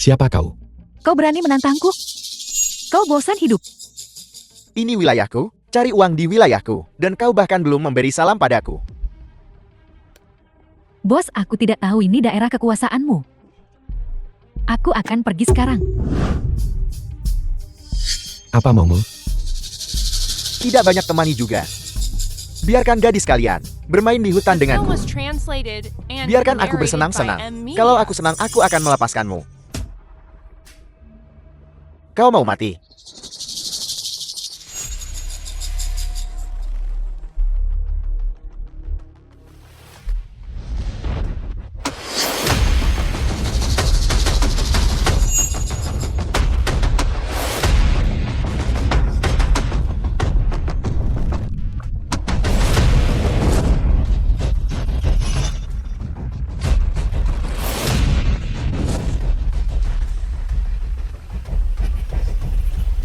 Siapa kau? Kau berani menantangku? Kau bosan hidup? Ini wilayahku, cari uang di wilayahku, dan kau bahkan belum memberi salam padaku. Bos, aku tidak tahu ini daerah kekuasaanmu. Aku akan pergi sekarang. Apa maumu? Tidak banyak temani juga. Biarkan gadis kalian bermain di hutan denganku. Biarkan aku bersenang-senang. Kalau aku senang, aku akan melepaskanmu. Kau mau mati?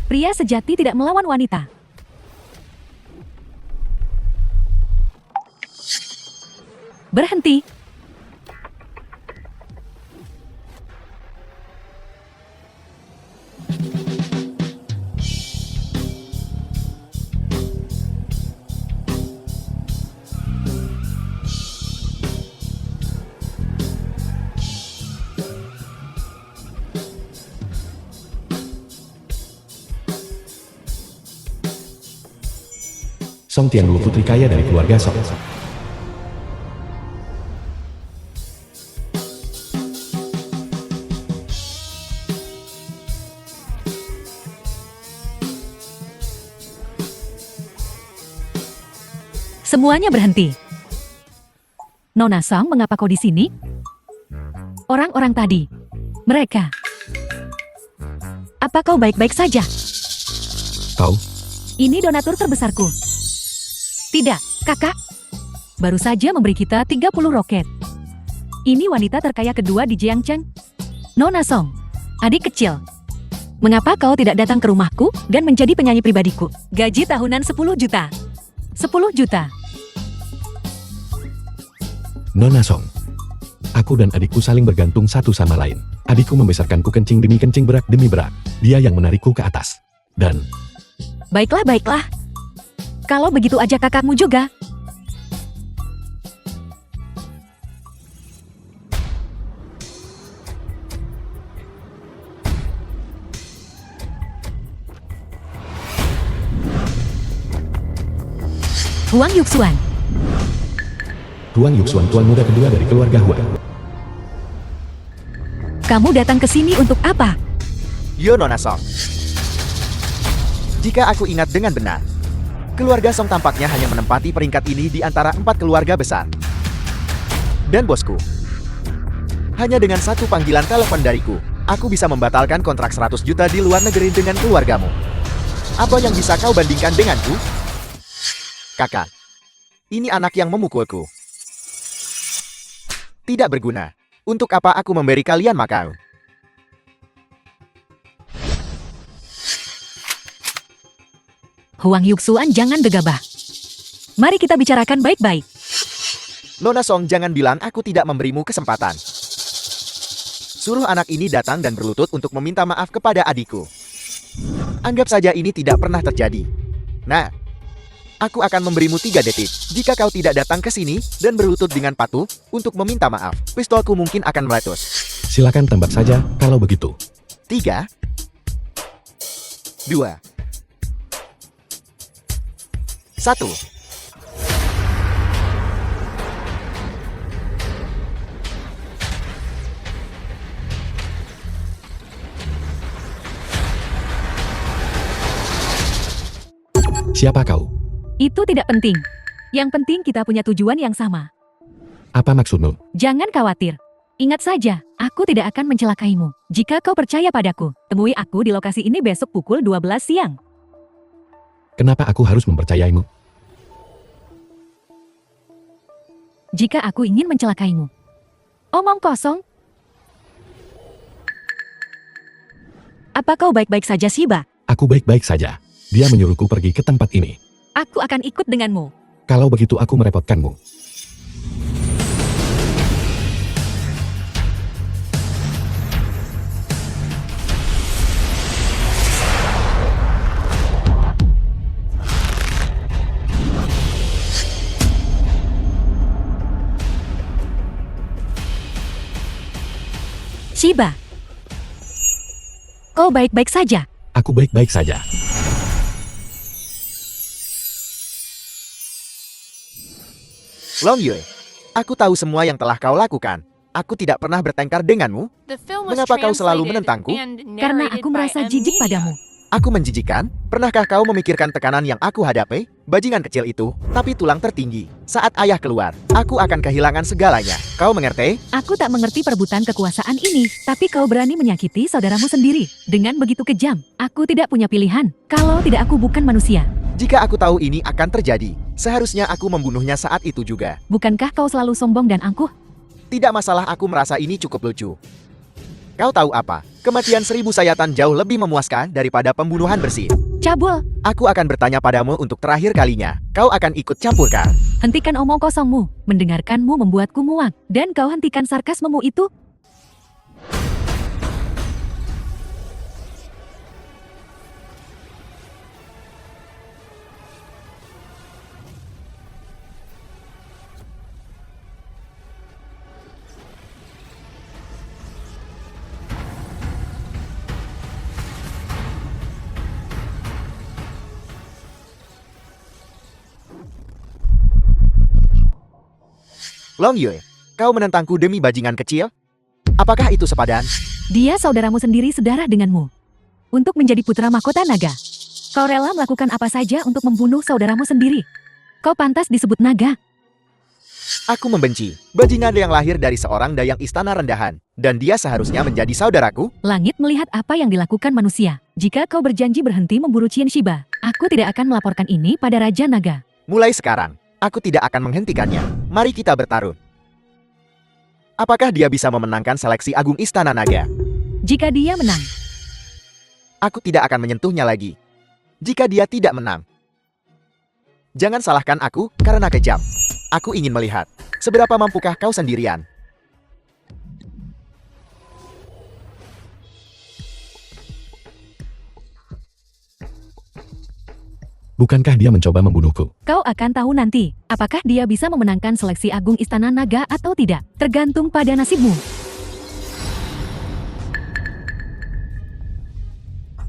Pria sejati tidak melawan wanita. Berhenti. Song Tianluo, putri kaya dari keluarga Song. Semuanya berhenti. Nona Song, mengapa kau di sini? Orang-orang tadi, mereka. Apa kau baik-baik saja? Kau? Ini donatur terbesarku. Tidak, kakak. Baru saja memberi kita 30 roket. Ini wanita terkaya kedua di Jiangcheng. Nona Song, adik kecil. Mengapa kau tidak datang ke rumahku dan menjadi penyanyi pribadiku? Gaji tahunan 10 juta. 10 juta. Nona Song. Aku dan adikku saling bergantung satu sama lain. Adikku membesarkanku kencing demi kencing, berak demi berak. Dia yang menarikku ke atas. Dan... Baiklah, baiklah. Kalau begitu aja kakakmu juga. Huang Yuxuan. Huang Yuxuan, tuan muda kedua dari keluarga Huang. Kamu datang ke sini untuk apa? Yo Nona Song. Jika aku ingat dengan benar, keluarga Song tampaknya hanya menempati peringkat ini di antara 4 keluarga besar. Dan bosku, hanya dengan satu panggilan telepon dariku, aku bisa membatalkan kontrak 100 juta di luar negeri dengan keluargamu. Apa yang bisa kau bandingkan denganku? Kakak, ini anak yang memukulku. Tidak berguna. Untuk apa aku memberi kalian makan? Huang Yuxuan, jangan gegabah. Mari kita bicarakan baik-baik. Nona Song, jangan bilang aku tidak memberimu kesempatan. Suruh anak ini datang dan berlutut untuk meminta maaf kepada adikku. Anggap saja ini tidak pernah terjadi. Nah, aku akan memberimu 3 detik. Jika kau tidak datang ke sini dan berlutut dengan patuh untuk meminta maaf, pistolku mungkin akan meletus. Silakan tembak saja kalau begitu. 3, 2, 1. Siapa kau? Itu tidak penting. Yang penting kita punya tujuan yang sama. Apa maksudmu? Jangan khawatir. Ingat saja, aku tidak akan mencelakaimu. Jika kau percaya padaku, temui aku di lokasi ini besok pukul 12 siang. Kenapa aku harus mempercayaimu? Jika aku ingin mencelakaimu. Omong kosong. Apa kau baik-baik saja, Shiba? Aku baik-baik saja. Dia menyuruhku pergi ke tempat ini. Aku akan ikut denganmu. Kalau begitu aku merepotkanmu. Shiba, kau baik-baik saja. Aku baik-baik saja. Long Yue, aku tahu semua yang telah kau lakukan. Aku tidak pernah bertengkar denganmu. Mengapa kau selalu menentangku? Karena aku merasa jijik padamu. Aku menjijikan? Pernahkah kau memikirkan tekanan yang aku hadapi? Bajingan kecil itu, tapi tulang tertinggi. Saat ayah keluar, aku akan kehilangan segalanya. Kau mengerti? Aku tak mengerti perebutan kekuasaan ini, tapi kau berani menyakiti saudaramu sendiri. Dengan begitu kejam, aku tidak punya pilihan. Kalau tidak, aku bukan manusia. Jika aku tahu ini akan terjadi, seharusnya aku membunuhnya saat itu juga. Bukankah kau selalu sombong dan angkuh? Tidak masalah, aku merasa ini cukup lucu. Kau tahu apa? Kematian 1000 sayatan jauh lebih memuaskan daripada pembunuhan bersih. Cabul, Aku akan bertanya padamu untuk terakhir kalinya. Kau akan ikut campurkan? hentikan omong kosongmu. Mendengarkanmu membuatku muak. Dan kau hentikan sarkasmemu itu. Long Yue, kau menentangku demi bajingan kecil? Apakah itu sepadan? Dia saudaramu sendiri sedarah denganmu. Untuk menjadi putra mahkota naga, kau rela melakukan apa saja untuk membunuh saudaramu sendiri. Kau pantas disebut naga. Aku membenci bajingan yang lahir dari seorang dayang istana rendahan. Dan dia seharusnya menjadi saudaraku? Langit melihat apa yang dilakukan manusia. Jika kau berjanji berhenti memburu Qian Shiba, aku tidak akan melaporkan ini pada Raja Naga. Mulai sekarang, aku tidak akan menghentikannya. Mari kita bertarung. Apakah dia bisa memenangkan seleksi Agung Istana Naga? Jika dia menang, Aku tidak akan menyentuhnya lagi. Jika dia tidak menang, jangan salahkan aku karena kejam. Aku ingin melihat seberapa mampukah kau sendirian. Bukankah dia mencoba membunuhku? kau akan tahu nanti, apakah dia bisa memenangkan seleksi Agung Istana Naga atau tidak. Tergantung pada nasibmu.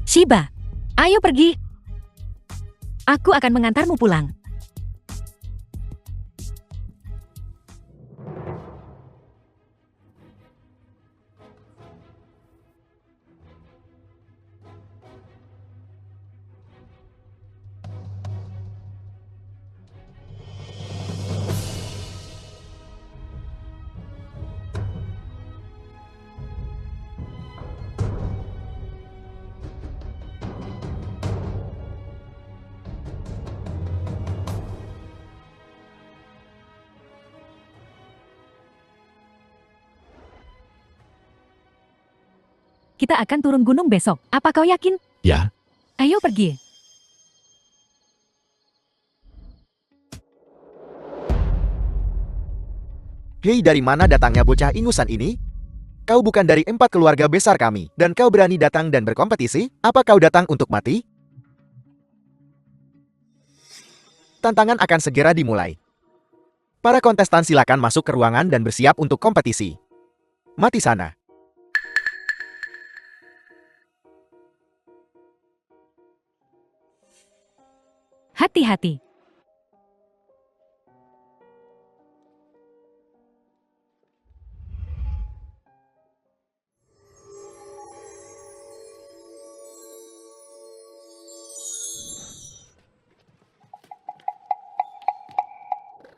Shiba, ayo pergi. Aku akan mengantarmu pulang. Kita akan turun gunung besok. Apa kau yakin? Ya, Ayo pergi. Hei, dari mana datangnya bocah ingusan ini? Kau bukan dari 4 keluarga besar kami, dan kau berani datang dan berkompetisi? Apa kau datang untuk mati? Tantangan akan segera dimulai. Para kontestan silakan masuk ke ruangan dan bersiap untuk kompetisi. Mati sana. Hati-hati.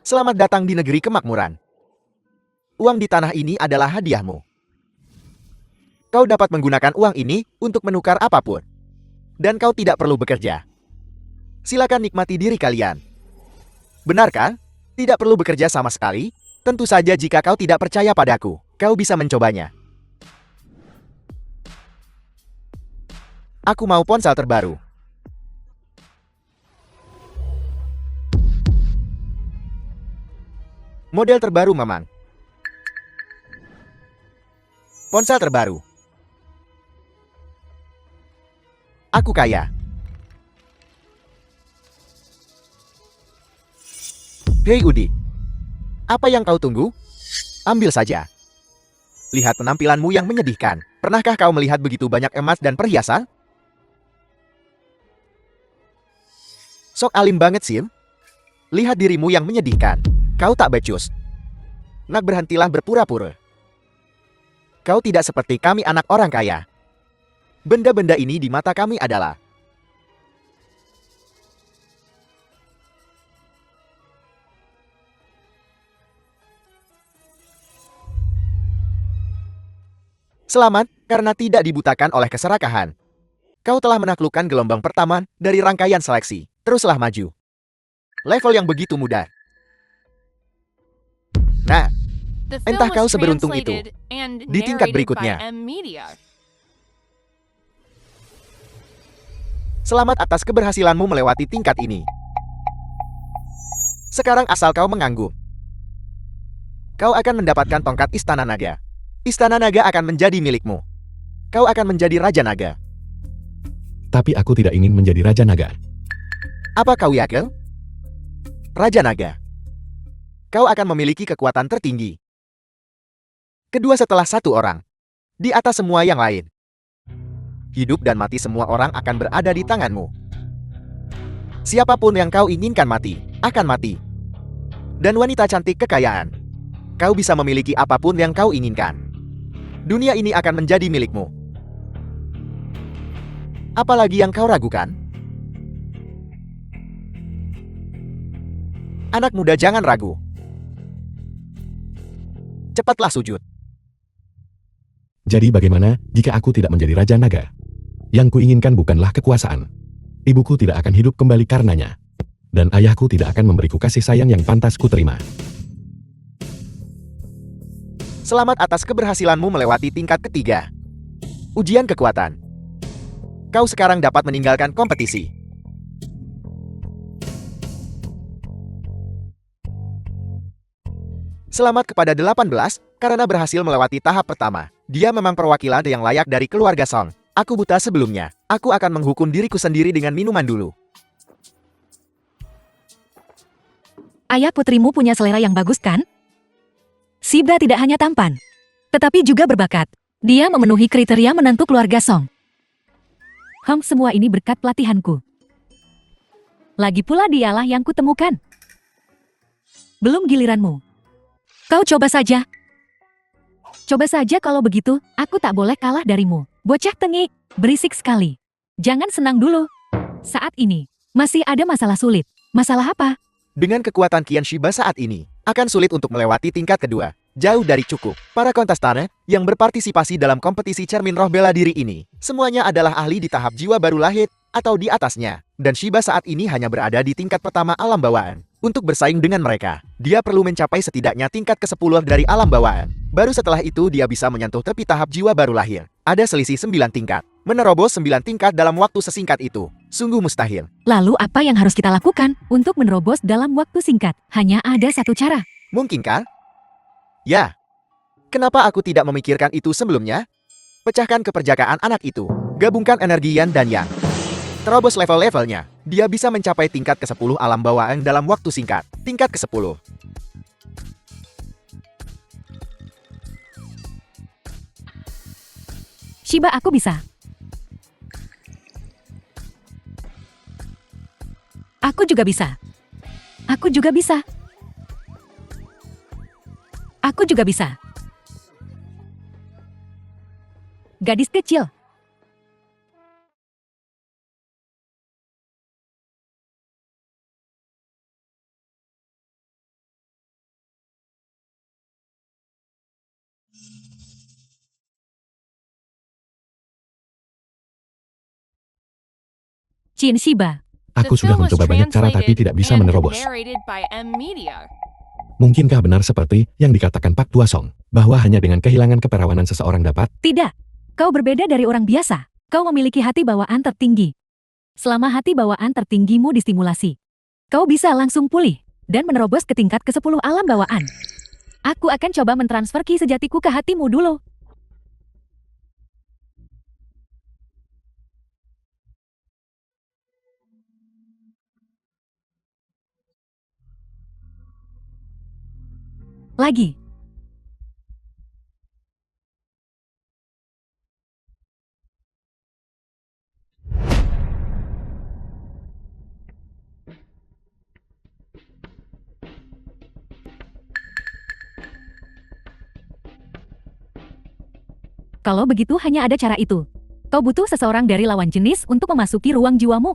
Selamat datang di negeri kemakmuran. Uang di tanah ini adalah hadiahmu. Kau dapat menggunakan uang ini untuk menukar apapun. Dan kau tidak perlu bekerja. Silakan nikmati diri kalian. Benar kan? Tidak perlu bekerja sama sekali. Tentu saja jika kau tidak percaya padaku, kau bisa mencobanya. Aku mau ponsel terbaru. Model terbaru, Mamang. Ponsel terbaru. Aku kaya. Hei Udi, apa yang kau tunggu? Ambil saja. Lihat penampilanmu yang menyedihkan. Pernahkah kau melihat begitu banyak emas dan perhiasan? Sok alim banget, Sim. Lihat dirimu yang menyedihkan. Kau tak becus. Nak, berhentilah berpura-pura. Kau tidak seperti kami anak orang kaya. Benda-benda ini di mata kami adalah selamat karena tidak dibutakan oleh keserakahan. Kau telah menaklukkan gelombang pertama dari rangkaian seleksi. Teruslah maju. Level yang begitu mudah. Nah, entah kau seberuntung itu. Di tingkat berikutnya. Selamat atas keberhasilanmu melewati tingkat ini. Sekarang asal kau mengangguk. Kau akan mendapatkan tongkat Istana Naga. Istana Naga akan menjadi milikmu. Kau akan menjadi Raja Naga. Tapi aku tidak ingin menjadi Raja Naga. Apa kau yakin? Raja Naga. Kau akan memiliki kekuatan tertinggi. Kedua setelah satu orang. Di atas semua yang lain. Hidup dan mati semua orang akan berada di tanganmu. Siapapun yang kau inginkan mati, akan mati. Dan wanita cantik kekayaan. Kau bisa memiliki apapun yang kau inginkan. Dunia ini akan menjadi milikmu. Apalagi yang kau ragukan? Anak muda, jangan ragu. Cepatlah sujud. Jadi bagaimana jika aku tidak menjadi Raja Naga? Yang kuinginkan bukanlah kekuasaan. Ibuku tidak akan hidup kembali karenanya. Dan ayahku tidak akan memberiku kasih sayang yang pantas ku terima. Selamat atas keberhasilanmu melewati tingkat ketiga. Ujian kekuatan. Kau sekarang dapat meninggalkan kompetisi. Selamat kepada 18, karena berhasil melewati tahap pertama. Dia memang perwakilan yang layak dari keluarga Song. Aku buta sebelumnya. Aku akan menghukum diriku sendiri dengan minuman dulu. Ayah putrimu punya selera yang bagus kan? Shiba tidak hanya tampan, tetapi juga berbakat. Dia memenuhi kriteria menantu keluarga Song. Semua ini berkat pelatihanku. Lagi pula dialah yang kutemukan. Belum giliranmu. Kau coba saja. Coba saja, kalau begitu, aku tak boleh kalah darimu. Bocah tengik, berisik sekali. Jangan senang dulu. Saat ini, masih ada masalah sulit. Masalah apa? Dengan kekuatan Qian Shiba saat ini, akan sulit untuk melewati tingkat kedua. Jauh dari cukup. Para kontestan yang berpartisipasi dalam kompetisi cermin roh bela diri ini, semuanya adalah ahli di tahap jiwa baru lahir, atau di atasnya. Dan Shiba saat ini hanya berada di tingkat pertama alam bawaan. Untuk bersaing dengan mereka, dia perlu mencapai setidaknya tingkat ke-10 dari alam bawaan. Baru setelah itu dia bisa menyentuh tepi tahap jiwa baru lahir. Ada selisih 9 tingkat. Menerobos 9 tingkat dalam waktu sesingkat itu, sungguh mustahil. Lalu apa yang harus kita lakukan untuk menerobos dalam waktu singkat? Hanya ada satu cara. Mungkinkah? Ya. Kenapa aku tidak memikirkan itu sebelumnya? Pecahkan keperjakaan anak itu. Gabungkan energi Yan dan Yang. Terobos level-levelnya. Dia bisa mencapai tingkat ke-10 alam bawaan dalam waktu singkat. Tingkat ke-10. Shiba, aku bisa. Aku juga bisa. Aku juga bisa. Aku juga bisa. Gadis kecil. Chin Shiba. Aku sudah mencoba banyak cara tapi tidak bisa menerobos. Mungkinkah benar seperti yang dikatakan Pak Tua Song, bahwa hanya dengan kehilangan keperawanan seseorang dapat? Tidak. Kau berbeda dari orang biasa. Kau memiliki hati bawaan tertinggi. Selama hati bawaan tertinggimu distimulasi, kau bisa langsung pulih dan menerobos ke tingkat ke-10 alam bawaan. Aku akan coba mentransfer ki sejatiku ke hatimu dulu. Lagi. Kalau begitu hanya ada cara itu. Kau butuh seseorang dari lawan jenis untuk memasuki ruang jiwamu.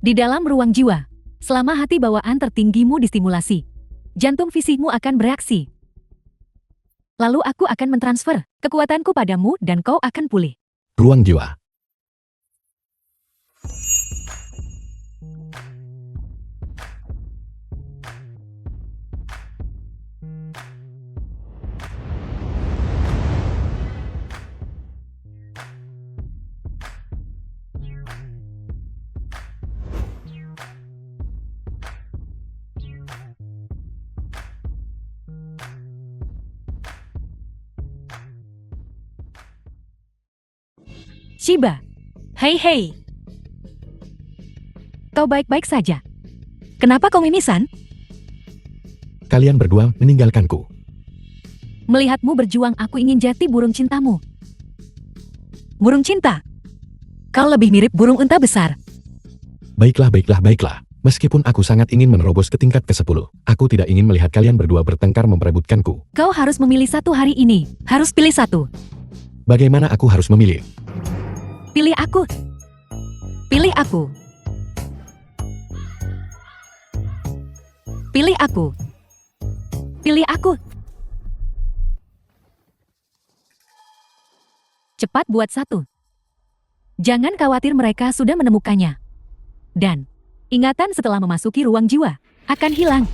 Di dalam ruang jiwa, selama hati bawaan tertinggimu distimulasi, jantung fisikmu akan bereaksi. Lalu aku akan mentransfer kekuatanku padamu dan kau akan pulih. Ruang jiwa. Shiba. Hei. Kau baik-baik saja. Kenapa kau mimisan? Kalian berdua meninggalkanku. Melihatmu berjuang aku ingin jati burung cintamu. Burung cinta? Kau lebih mirip burung unta besar. Baiklah. Meskipun aku sangat ingin menerobos ke tingkat ke-10, aku tidak ingin melihat kalian berdua bertengkar memperebutkanku. Kau harus memilih satu hari ini. Harus pilih satu. Bagaimana aku harus memilih? Pilih aku. Pilih aku. Pilih aku. Pilih aku. Cepat buat satu. Jangan khawatir, mereka sudah menemukannya. Dan ingatan setelah memasuki ruang jiwa akan hilang.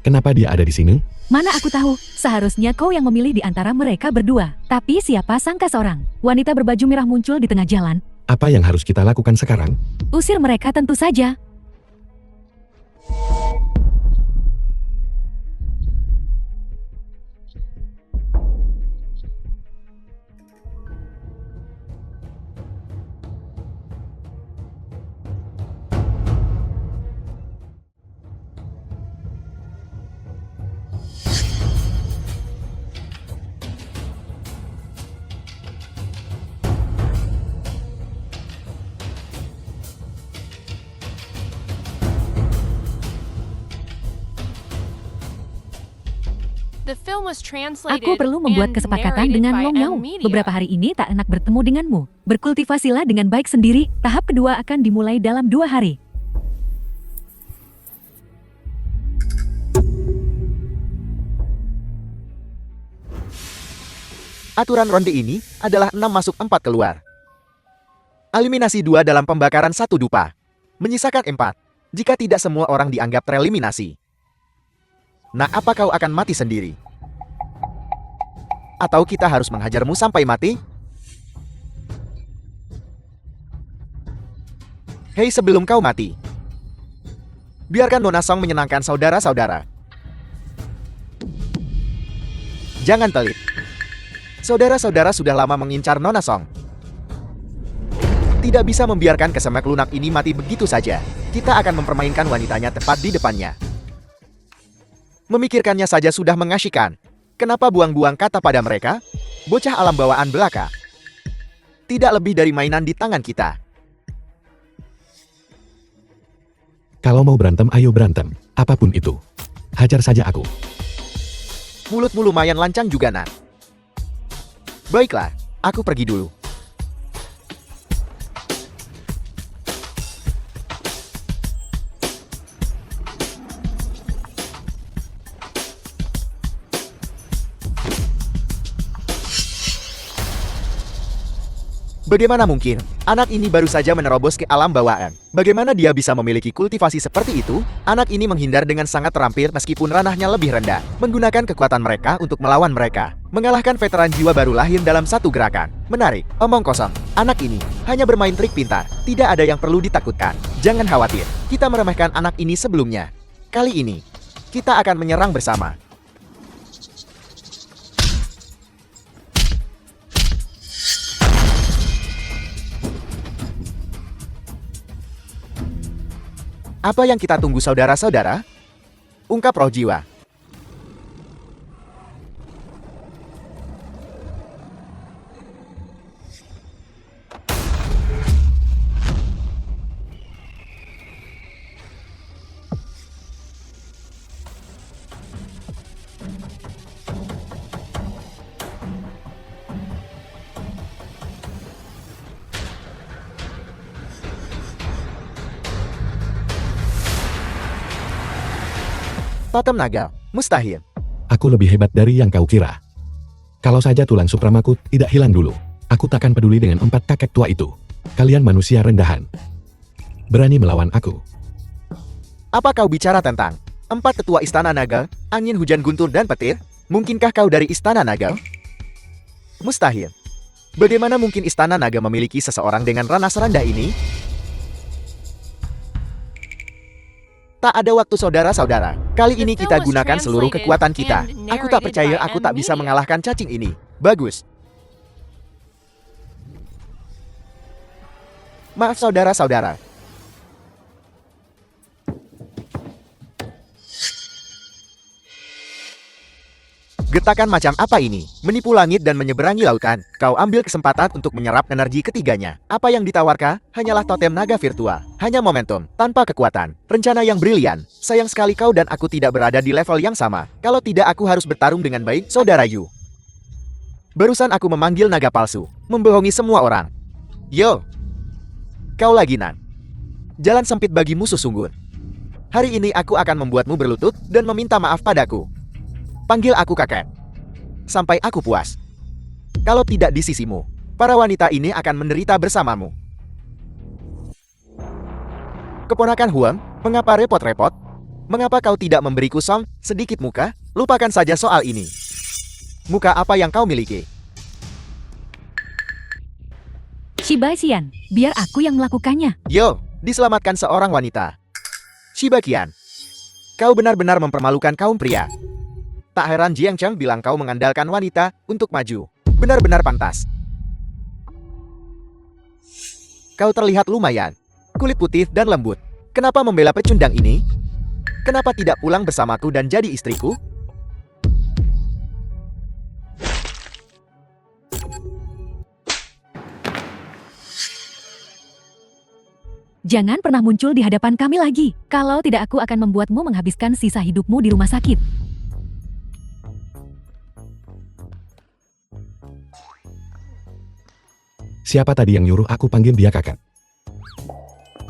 Kenapa dia ada di sini? Mana aku tahu, seharusnya kau yang memilih di antara mereka berdua. Tapi siapa sangka seorang wanita berbaju merah muncul di tengah jalan. Apa yang harus kita lakukan sekarang? Usir mereka tentu saja. The film was translated Aku perlu membuat and kesepakatan narrated dengan by Long Yao. M Media. Beberapa hari ini tak enak bertemu denganmu. Berkultivasilah dengan baik sendiri. Tahap kedua akan dimulai dalam 2 hari. Aturan ronde ini adalah 6 masuk 4 keluar. Eliminasi 2 dalam pembakaran 1 dupa. Menyisakan 4, jika tidak semua orang dianggap tereliminasi. Nah, apa kau akan mati sendiri? Atau kita harus menghajarmu sampai mati? Hei, sebelum kau mati, biarkan Nona Song menyenangkan saudara-saudara. Jangan pelit. Saudara-saudara sudah lama mengincar Nona Song. Tidak bisa membiarkan kesemek lunak ini mati begitu saja. Kita akan mempermainkan wanitanya tepat di depannya. Memikirkannya saja sudah mengasyikkan. Kenapa buang-buang kata pada mereka? Bocah alam bawaan belaka. Tidak lebih dari mainan di tangan kita. Kalau mau berantem, ayo berantem. Apapun itu. Hajar saja aku. Mulutmu lumayan lancang juga, Nat. Baiklah, aku pergi dulu. Bagaimana mungkin? Anak ini baru saja menerobos ke alam bawaan. Bagaimana dia bisa memiliki kultivasi seperti itu? Anak ini menghindar dengan sangat terampil meskipun ranahnya lebih rendah. Menggunakan kekuatan mereka untuk melawan mereka. Mengalahkan veteran jiwa baru lahir dalam satu gerakan. Menarik, omong kosong. Anak ini hanya bermain trik pintar. Tidak ada yang perlu ditakutkan. Jangan khawatir, kita meremehkan anak ini sebelumnya. Kali ini, kita akan menyerang bersama. Apa yang kita tunggu saudara-saudara? Ungkap roh jiwa. Totem naga, mustahil. Aku lebih hebat dari yang kau kira. Kalau saja tulang supramaku tidak hilang dulu, aku takkan peduli dengan 4 kakek tua itu. Kalian manusia rendahan. Berani melawan aku. Apa kau bicara tentang 4 tetua istana naga, angin hujan guntur dan petir? Mungkinkah kau dari istana naga? Mustahil. Bagaimana mungkin istana naga memiliki seseorang dengan ranah serendah ini? Tak ada waktu saudara-saudara. Kali ini kita gunakan seluruh kekuatan kita. Aku tak percaya aku tak bisa mengalahkan cacing ini. Bagus. Maaf saudara-saudara. Getakan macam apa ini? Menipu langit dan menyeberangi lautan. Kau ambil kesempatan untuk menyerap energi ketiganya. Apa yang ditawarkan? Hanyalah totem naga virtual. Hanya momentum, tanpa kekuatan. Rencana yang brilian. Sayang sekali kau dan aku tidak berada di level yang sama. Kalau tidak aku harus bertarung dengan baik, saudara Yu. Barusan aku memanggil naga palsu. Membohongi semua orang. Yo. Kau lagi Nan. Jalan sempit bagi musuh sungguh. Hari ini aku akan membuatmu berlutut dan meminta maaf padaku. Panggil aku kakek. Sampai aku puas. Kalau tidak di sisimu, para wanita ini akan menderita bersamamu. Keponakan Huang, mengapa repot-repot? Mengapa kau tidak memberiku sedikit muka? Lupakan saja soal ini. Muka apa yang kau miliki? Shiba Xian, biar aku yang melakukannya. Yo, diselamatkan seorang wanita. Shiba Qian, kau benar-benar mempermalukan kaum pria. Tak heran Jiang Cheng bilang kau mengandalkan wanita untuk maju. Benar-benar pantas. Kau terlihat lumayan. Kulit putih dan lembut. Kenapa membela pecundang ini? Kenapa tidak pulang bersamaku dan jadi istriku? Jangan pernah muncul di hadapan kami lagi. Kalau tidak aku akan membuatmu menghabiskan sisa hidupmu di rumah sakit. Siapa tadi yang nyuruh aku panggil dia kakak?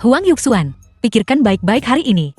Huang Yuxuan, pikirkan baik-baik hari ini.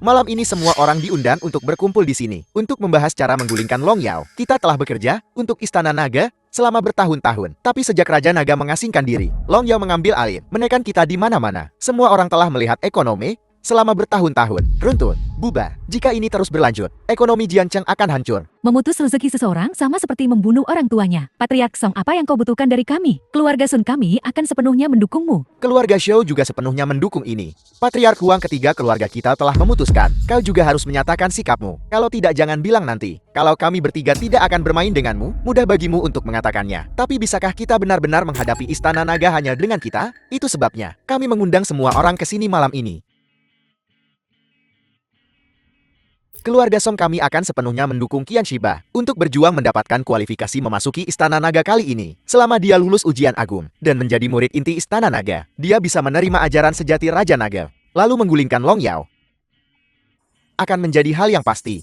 Malam ini semua orang diundang untuk berkumpul di sini untuk membahas cara menggulingkan Long Yao. Kita telah bekerja untuk Istana Naga selama bertahun-tahun, tapi sejak Raja Naga mengasingkan diri, Long Yao mengambil alih, menekan kita di mana-mana. Semua orang telah melihat ekonomi selama bertahun-tahun runtuh, bubar. Jika ini terus berlanjut, ekonomi Jiangcheng akan hancur. Memutus rezeki seseorang sama seperti membunuh orang tuanya. Patriark Song, apa yang kau butuhkan dari kami? Keluarga Sun kami akan sepenuhnya mendukungmu. Keluarga Shou juga sepenuhnya mendukung ini. Patriark Huang ketiga keluarga kita telah memutuskan. Kau juga harus menyatakan sikapmu. Kalau tidak jangan bilang nanti. Kalau kami bertiga tidak akan bermain denganmu, mudah bagimu untuk mengatakannya. Tapi bisakah kita benar-benar menghadapi Istana Naga hanya dengan kita? Itu sebabnya kami mengundang semua orang ke sini malam ini. Keluarga Song kami akan sepenuhnya mendukung Qian Shiba untuk berjuang mendapatkan kualifikasi memasuki Istana Naga kali ini. Selama dia lulus ujian agung dan menjadi murid inti Istana Naga, dia bisa menerima ajaran sejati Raja Naga, lalu menggulingkan Long Yao. Akan menjadi hal yang pasti.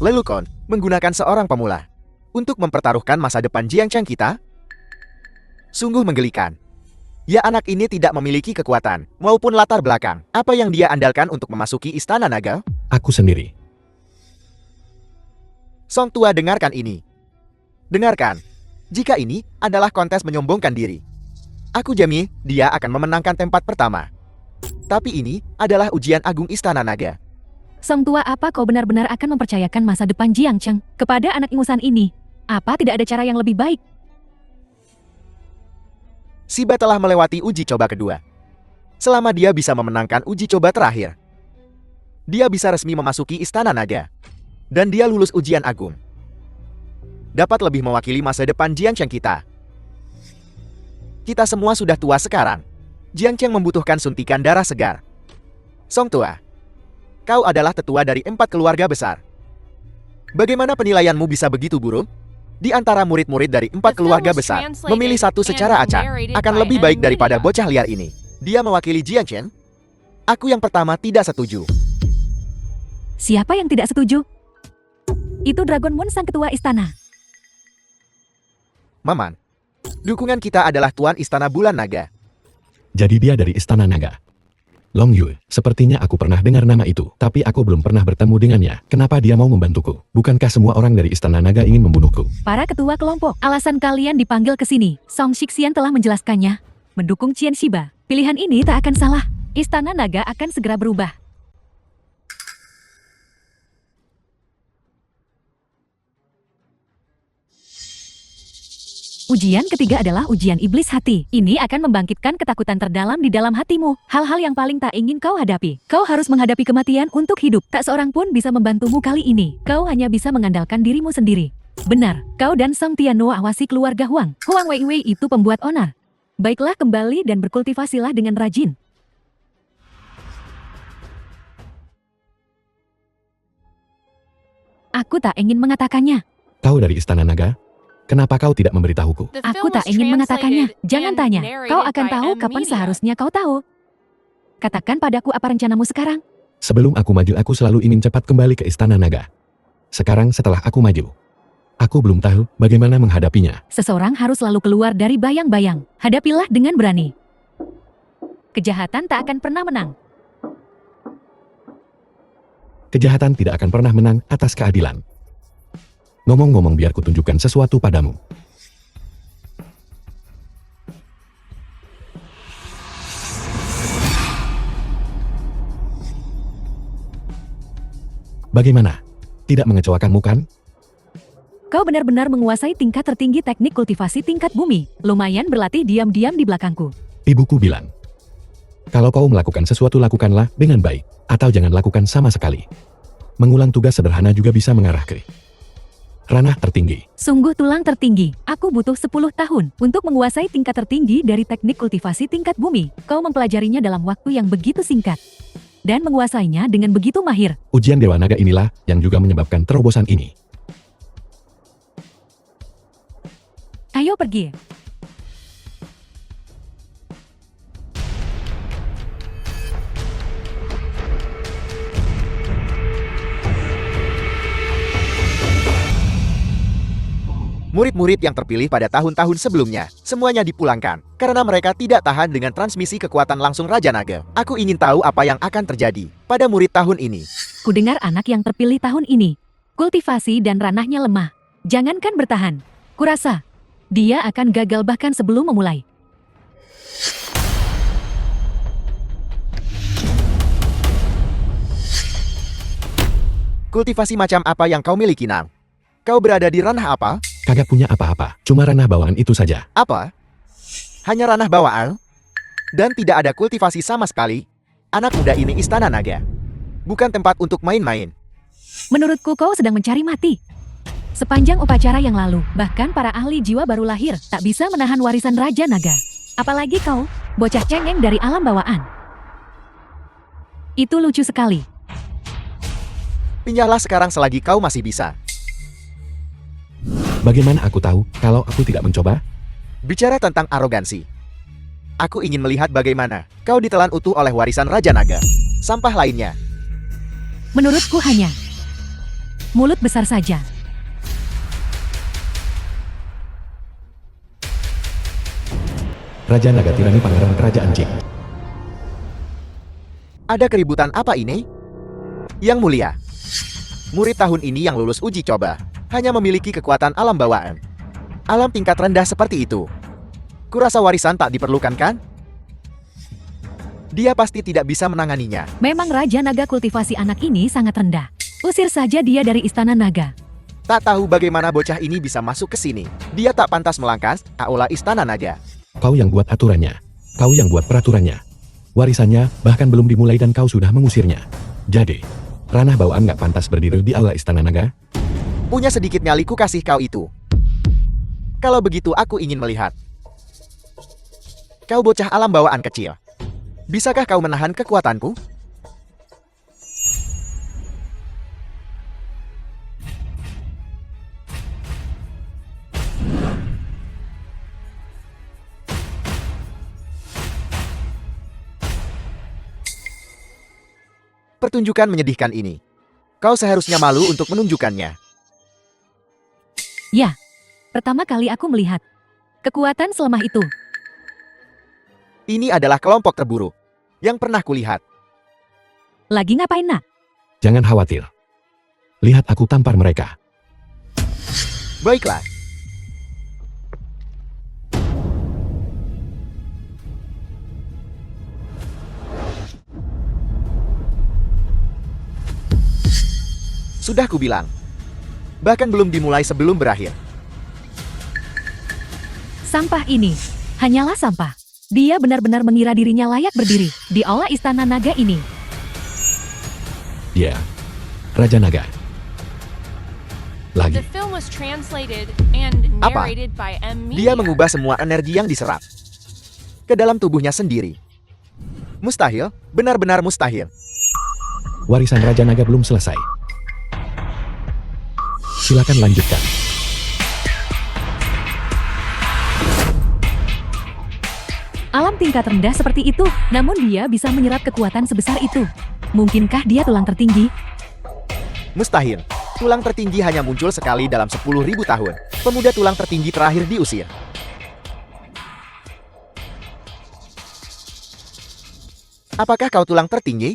Lelukon menggunakan seorang pemula untuk mempertaruhkan masa depan Jiangcheng kita? Sungguh menggelikan. Ya, anak ini tidak memiliki kekuatan maupun latar belakang. Apa yang dia andalkan untuk memasuki Istana Naga? Aku sendiri. Song tua dengarkan ini. Dengarkan. Jika ini adalah kontes menyombongkan diri, aku jamin dia akan memenangkan tempat pertama. Tapi ini adalah ujian agung Istana Naga. Song tua, apa kau benar-benar akan mempercayakan masa depan Jiang Cheng kepada anak ingusan ini? Apa tidak ada cara yang lebih baik? Siba telah melewati uji coba kedua. Selama dia bisa memenangkan uji coba terakhir, dia bisa resmi memasuki Istana Naga. Dan dia lulus ujian agung. Dapat lebih mewakili masa depan Jiang Cheng kita. Kita semua sudah tua sekarang. Jiang Cheng membutuhkan suntikan darah segar. Song tua, kau adalah tetua dari 4 keluarga besar. Bagaimana penilaianmu bisa begitu buruk? Di antara murid-murid dari 4 keluarga besar, memilih satu secara acak akan lebih baik daripada bocah liar ini. Dia mewakili Jiang Cheng. Aku yang pertama tidak setuju. Siapa yang tidak setuju? Itu Dragon Moon, sang ketua istana. Maman, dukungan kita adalah Tuan Istana Bulan Naga. Jadi dia dari Istana Naga. Long Yue, sepertinya aku pernah dengar nama itu, tapi aku belum pernah bertemu dengannya. Kenapa dia mau membantuku? Bukankah semua orang dari Istana Naga ingin membunuhku? Para ketua kelompok, alasan kalian dipanggil ke sini. Song Shixian telah menjelaskannya. Mendukung Qian Shiba. Pilihan ini tak akan salah. Istana Naga akan segera berubah. Ujian ketiga adalah ujian iblis hati. Ini akan membangkitkan ketakutan terdalam di dalam hatimu. Hal-hal yang paling tak ingin kau hadapi. Kau harus menghadapi kematian untuk hidup. Tak seorang pun bisa membantumu kali ini. Kau hanya bisa mengandalkan dirimu sendiri. Benar, kau dan Song Tiannuo awasi keluarga Huang. Huang Weiwei itu pembuat onar. Baiklah, kembali dan berkultivasilah dengan rajin. Aku tak ingin mengatakannya. Kau dari Istana Naga? Kenapa kau tidak memberitahuku? The Aku film tak was ingin mengatakannya. translated Jangan and tanya. Kau narrated akan by tahu M. kapan Media. seharusnya kau tahu. Katakan padaku apa rencanamu sekarang. Sebelum aku maju, aku selalu ingin cepat kembali ke Istana Naga. Sekarang setelah aku maju, aku belum tahu bagaimana menghadapinya. Seseorang harus selalu keluar dari bayang-bayang. Hadapilah dengan berani. Kejahatan tak akan pernah menang. Kejahatan tidak akan pernah menang atas keadilan. Ngomong-ngomong, biar kutunjukkan sesuatu padamu. Bagaimana? Tidak mengecewakanmu kan? Kau benar-benar menguasai tingkat tertinggi teknik kultivasi tingkat bumi. Lumayan berlatih diam-diam di belakangku. Ibuku bilang, kalau kau melakukan sesuatu, lakukanlah dengan baik, atau jangan lakukan sama sekali. Mengulang tugas sederhana juga bisa mengarah ke ranah tertinggi. Sungguh tulang tertinggi. Aku butuh 10 tahun untuk menguasai tingkat tertinggi dari teknik kultivasi tingkat bumi. Kau mempelajarinya dalam waktu yang begitu singkat. Dan menguasainya dengan begitu mahir. Ujian Dewa Naga inilah yang juga menyebabkan terobosan ini. Ayo pergi. Murid-murid yang terpilih pada tahun-tahun sebelumnya, semuanya dipulangkan. Karena mereka tidak tahan dengan transmisi kekuatan langsung Raja Naga. Aku ingin tahu apa yang akan terjadi pada murid tahun ini. Kudengar anak yang terpilih tahun ini. Kultivasi dan ranahnya lemah. Jangankan bertahan. Kurasa, dia akan gagal bahkan sebelum memulai. Kultivasi macam apa yang kau miliki, Nang? Kau berada di ranah apa? Kagak punya apa-apa, cuma ranah bawaan itu saja. Apa? Hanya ranah bawaan? Dan tidak ada kultivasi sama sekali? Anak muda ini Istana Naga. Bukan tempat untuk main-main. Menurutku kau sedang mencari mati. Sepanjang upacara yang lalu, bahkan para ahli jiwa baru lahir tak bisa menahan warisan Raja Naga. Apalagi kau, bocah cengeng dari alam bawaan. Itu lucu sekali. Pinjahlah sekarang selagi kau masih bisa. Bagaimana aku tahu kalau aku tidak mencoba? Bicara tentang arogansi. Aku ingin melihat bagaimana kau ditelan utuh oleh warisan Raja Naga. Sampah lainnya. Menurutku hanya mulut besar saja. Raja Naga Tirani Pangeran Kerajaan Jing. Ada keributan apa ini? Yang mulia, murid tahun ini yang lulus uji coba hanya memiliki kekuatan alam bawaan. Alam tingkat rendah seperti itu. Kurasa warisan tak diperlukan kan? Dia pasti tidak bisa menanganinya. Memang Raja Naga kultivasi anak ini sangat rendah. Usir saja dia dari Istana Naga. Tak tahu bagaimana bocah ini bisa masuk ke sini. Dia tak pantas melangkah aula Istana Naga. Kau yang buat aturannya. Kau yang buat peraturannya. Warisannya bahkan belum dimulai dan kau sudah mengusirnya. Jadi, ranah bawaan nggak pantas berdiri di aula Istana Naga? Punya sedikit nyali ku kasih kau itu. Kalau begitu aku ingin melihat. Kau bocah alam bawaan kecil. Bisakah kau menahan kekuatanku? Pertunjukan menyedihkan ini. Kau seharusnya malu untuk menunjukkannya. Ya, pertama kali aku melihat kekuatan selemah itu. Ini adalah kelompok terburuk yang pernah kulihat. Lagi ngapain nak? Jangan khawatir. Lihat aku tampar mereka. Baiklah. Sudah kubilang. Bahkan belum dimulai sebelum berakhir. Sampah ini hanyalah sampah. Dia benar-benar mengira dirinya layak berdiri di aula Istana Naga ini. Ya, Raja Naga. The Lagi. film was translated and Apa? narrated by M. Dia Media. mengubah semua energi yang diserap ke dalam tubuhnya sendiri. Mustahil, benar-benar mustahil. Warisan Raja Naga belum selesai. Silakan lanjutkan. Alam tingkat rendah seperti itu, namun dia bisa menyerap kekuatan sebesar itu. Mungkinkah dia tulang tertinggi? Mustahil. Tulang tertinggi hanya muncul sekali dalam 10.000 tahun. Pemuda tulang tertinggi terakhir diusir. Apakah kau tulang tertinggi?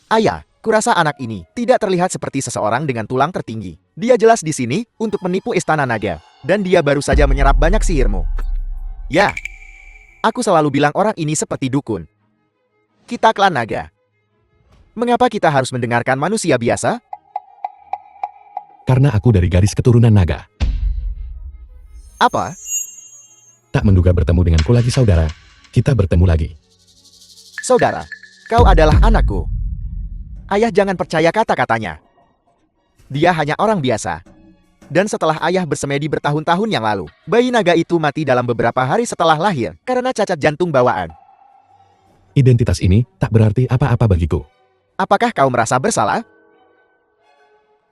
Ayah, kurasa anak ini tidak terlihat seperti seseorang dengan tulang tertinggi. Dia jelas di sini untuk menipu Istana Naga. Dan dia baru saja menyerap banyak sihirmu. Ya, aku selalu bilang orang ini seperti dukun. Kita klan naga. Mengapa kita harus mendengarkan manusia biasa? Karena aku dari garis keturunan naga. Apa? Tak menduga bertemu denganku lagi saudara. Kita bertemu lagi. Saudara, kau adalah anakku. Ayah jangan percaya kata-katanya. Dia hanya orang biasa. Dan setelah ayah bersemedi bertahun-tahun yang lalu, bayi naga itu mati dalam beberapa hari setelah lahir karena cacat jantung bawaan. Identitas ini tak berarti apa-apa bagiku. Apakah kau merasa bersalah?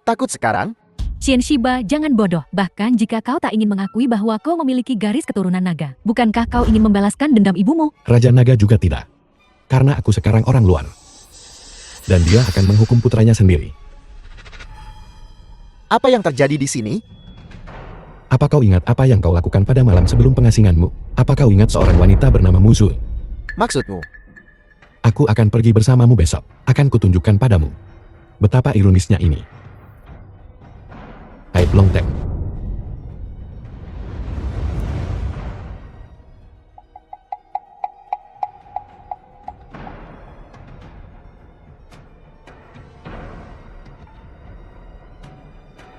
Takut sekarang? Xian Shiba, jangan bodoh. Bahkan jika kau tak ingin mengakui bahwa kau memiliki garis keturunan naga, bukankah kau ingin membalaskan dendam ibumu? Raja Naga juga tidak. Karena aku sekarang orang luar. Dan dia akan menghukum putranya sendiri. Apa yang terjadi di sini? Apa kau ingat apa yang kau lakukan pada malam sebelum pengasinganmu? Apa kau ingat seorang wanita bernama Musu? Maksudmu? Aku akan pergi bersamamu besok. Akan kutunjukkan padamu. Betapa ironisnya ini. Hai Longteng.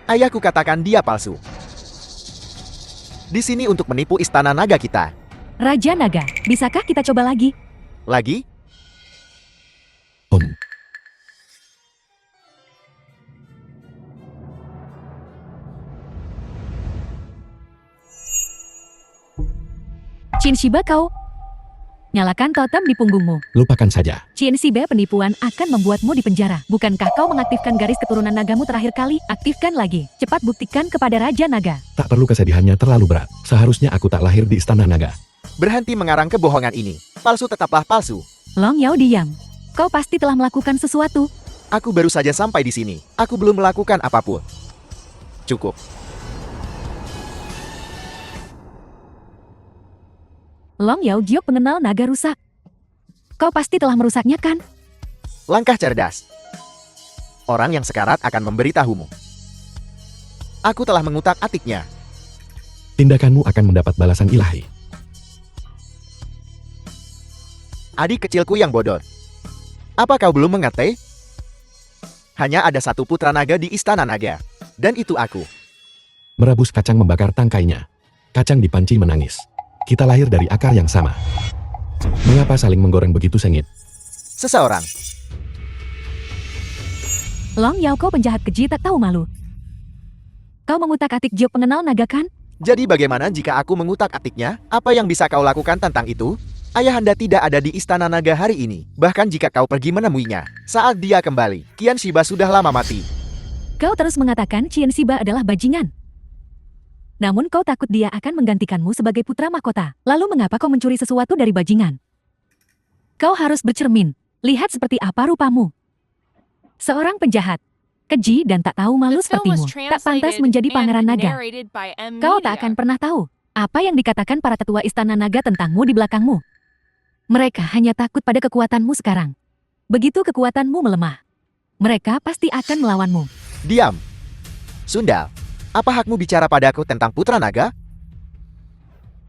Ayahku katakan dia palsu. Di sini untuk menipu Istana Naga kita. Raja Naga, bisakah kita coba lagi? Lagi? Xian Shiba, kau nyalakan totem di punggungmu. Lupakan saja. Xian Shiba, penipuan akan membuatmu dipenjara. Bukankah kau mengaktifkan garis keturunan nagamu terakhir kali? Aktifkan lagi. Cepat buktikan kepada Raja Naga. Tak perlu kesedihannya terlalu berat. Seharusnya aku tak lahir di Istana Naga. Berhenti mengarang kebohongan ini. Palsu tetaplah palsu. Long Yao, diam. Kau pasti telah melakukan sesuatu. Aku baru saja sampai di sini. Aku belum melakukan apapun. Cukup. Long Yao Jiok, pengenal naga rusak. Kau pasti telah merusaknya, kan? Langkah cerdas. Orang yang sekarat akan memberitahumu. Aku telah mengutak-atiknya. tindakanmu akan mendapat balasan ilahi. Adik kecilku yang bodoh. Apa kau belum mengerti? Hanya ada satu putra naga di istana naga. Dan itu aku. Merebus kacang membakar tangkainya. Kacang dipanci menangis. Kita lahir dari akar yang sama. Mengapa saling menggoreng begitu sengit? Seseorang. Long Yao, kau penjahat keji tak tahu malu. Kau mengutak-atik Jiok pengenal naga kan? Jadi bagaimana jika aku mengutak-atiknya? Apa yang bisa kau lakukan tentang itu? Ayahanda tidak ada di istana naga hari ini. Bahkan jika kau pergi menemuinya, saat dia kembali, Qian Shiba sudah lama mati. Kau terus mengatakan Qian Shiba adalah bajingan. Namun kau takut dia akan menggantikanmu sebagai putra mahkota. Lalu mengapa kau mencuri sesuatu dari bajingan? Kau harus bercermin. Lihat seperti apa rupamu. Seorang penjahat, keji dan tak tahu malu This film was sepertimu. Tak pantas translated menjadi and pangeran naga. narrated by M. Kau tak akan Media. pernah tahu apa yang dikatakan para tetua istana naga tentangmu di belakangmu. Mereka hanya takut pada kekuatanmu sekarang. Begitu kekuatanmu melemah, mereka pasti akan melawanmu. Diam. Sundal, apa hakmu bicara padaku tentang putra naga?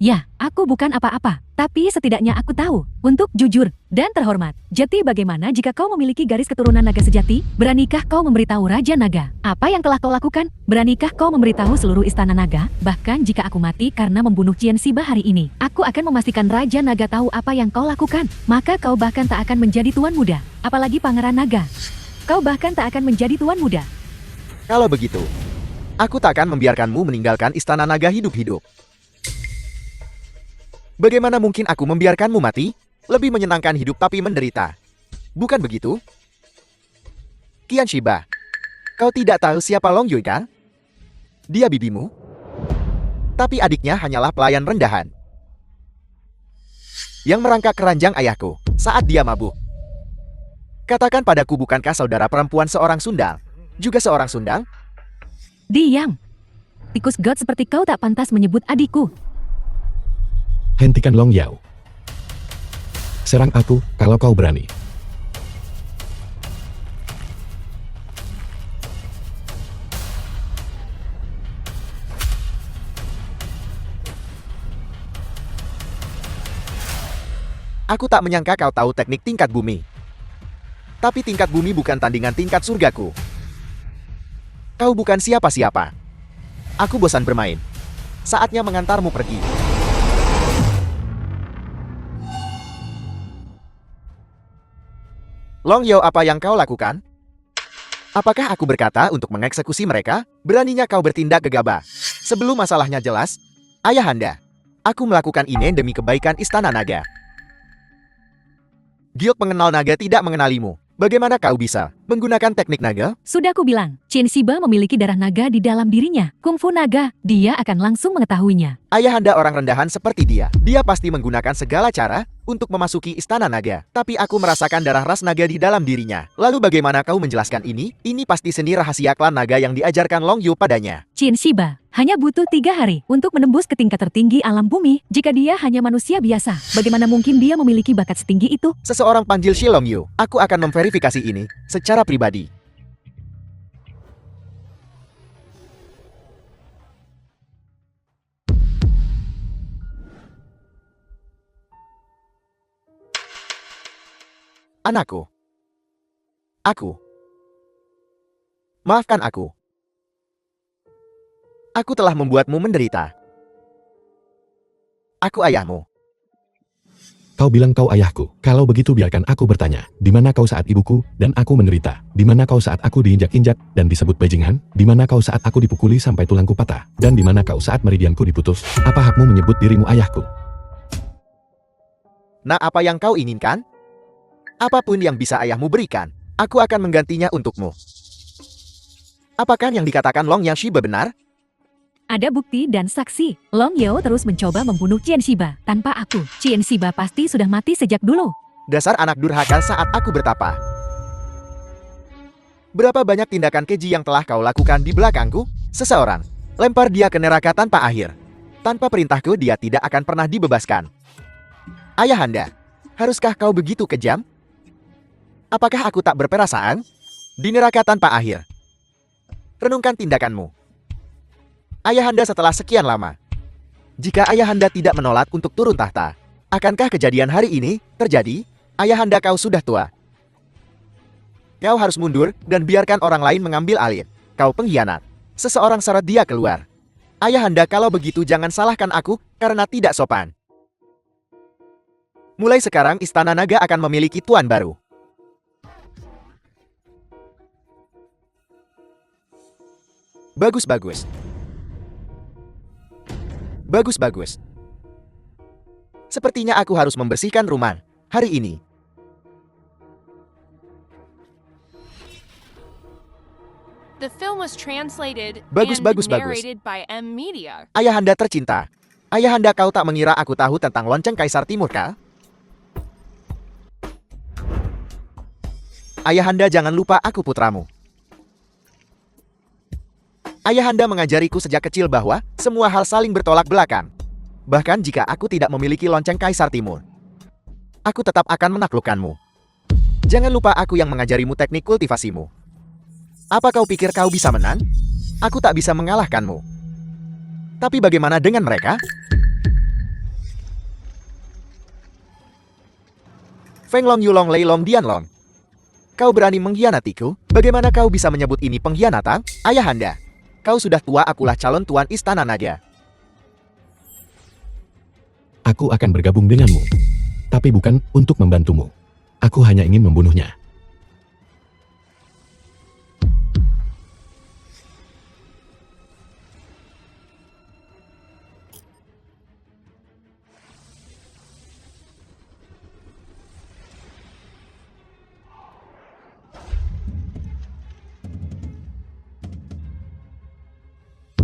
Ya, aku bukan apa-apa, tapi setidaknya aku tahu, untuk jujur dan terhormat. Jati, bagaimana jika kau memiliki garis keturunan naga sejati? Beranikah kau memberitahu Raja Naga apa yang telah kau lakukan? Beranikah kau memberitahu seluruh istana naga? Bahkan jika aku mati karena membunuh Qian Shiba hari ini, aku akan memastikan Raja Naga tahu apa yang kau lakukan. Maka kau bahkan tak akan menjadi tuan muda, apalagi pangeran naga. Kau bahkan tak akan menjadi tuan muda. Kalau begitu, aku tak akan membiarkanmu meninggalkan istana naga hidup-hidup. Bagaimana mungkin aku membiarkanmu mati? Lebih menyenangkan hidup tapi menderita. Bukan begitu? Qian Shiba, kau tidak tahu siapa Long Yui kan? Dia bibimu? Tapi adiknya hanyalah pelayan rendahan yang merangkak keranjang ayahku saat dia mabuk. Katakan padaku, bukankah saudara perempuan seorang sundal juga seorang sundal? Diam. Tikus god seperti kau tak pantas menyebut adikku. Hentikan Long Yao. Serang aku kalau kau berani. Aku tak menyangka kau tahu teknik tingkat bumi. Tapi tingkat bumi bukan tandingan tingkat surgaku. Kau bukan siapa-siapa. Aku bosan bermain. Saatnya mengantarmu pergi. Long Yao, apa yang kau lakukan? Apakah aku berkata untuk mengeksekusi mereka? Beraninya kau bertindak gegabah. Sebelum masalahnya jelas, Ayahanda, aku melakukan ini demi kebaikan istana naga. Giok pengenal naga tidak mengenalimu. Bagaimana kau bisa menggunakan teknik naga? Sudah aku bilang, Qian Shiba memiliki darah naga di dalam dirinya. Kungfu naga, dia akan langsung mengetahuinya. Ayahanda orang rendahan seperti dia. Dia pasti menggunakan segala cara untuk memasuki istana naga. Tapi aku merasakan darah ras naga di dalam dirinya. Lalu bagaimana kau menjelaskan ini? Ini pasti seni rahasia klan naga yang diajarkan Long Yu padanya. Qian Shiba hanya butuh 3 hari untuk menembus ke tingkat tertinggi alam bumi. Jika dia hanya manusia biasa, bagaimana mungkin dia memiliki bakat setinggi itu? Seseorang panggil Shi Long Yu. Aku akan memverifikasi ini secara pribadi. Anakku. Maafkan aku. Aku telah membuatmu menderita. Aku ayahmu. Kau bilang kau ayahku. Kalau begitu biarkan aku bertanya. Di mana kau saat ibuku dan aku menderita? Di mana kau saat aku diinjak-injak dan disebut bajingan? Di mana kau saat aku dipukuli sampai tulangku patah? Dan di mana kau saat meridianku diputus? Apa hakmu menyebut dirimu ayahku? Nah, apa yang kau inginkan? Apapun yang bisa ayahmu berikan, aku akan menggantinya untukmu. Apakah yang dikatakan Long Yang Shiba benar? Ada bukti dan saksi. Long Yao terus mencoba membunuh Qian Shiba tanpa aku. Qian Shiba pasti sudah mati sejak dulu. Dasar anak durhaka saat aku bertapa. Berapa banyak tindakan keji yang telah kau lakukan di belakangku? Seseorang lempar dia ke neraka tanpa akhir. Tanpa perintahku dia tidak akan pernah dibebaskan. Ayahanda, haruskah kau begitu kejam? Apakah aku tak berperasaan? Di neraka tanpa akhir. Renungkan tindakanmu. Ayahanda setelah sekian lama. Jika ayahanda tidak menolak untuk turun tahta, akankah kejadian hari ini terjadi? Ayahanda kau sudah tua. Kau harus mundur dan biarkan orang lain mengambil alih. Kau pengkhianat. Seseorang seret dia keluar. Ayahanda, kalau begitu jangan salahkan aku karena tidak sopan. Mulai sekarang Istana Naga akan memiliki tuan baru. Bagus. Bagus. Sepertinya aku harus membersihkan rumah hari ini. The film was translated Bagus. and narrated by M Media. Ayahanda tercinta. Ayahanda, kau tak mengira aku tahu tentang lonceng Kaisar Timur kah? Ayahanda, jangan lupa aku putramu. Ayahanda mengajariku sejak kecil bahwa semua hal saling bertolak belakang. Bahkan jika aku tidak memiliki lonceng Kaisar Timur, aku tetap akan menaklukkanmu. Jangan lupa aku yang mengajarimu teknik kultivasimu. Apa kau pikir kau bisa menang? Aku tak bisa mengalahkanmu. Tapi bagaimana dengan mereka? Feng Long Yulong Lei Long Dian Long. Kau berani mengkhianatiku? Bagaimana kau bisa menyebut ini pengkhianatan? Ayahanda, kau sudah tua, akulah calon tuan Istana Naga. Aku akan bergabung denganmu. Tapi bukan untuk membantumu. Aku hanya ingin membunuhnya.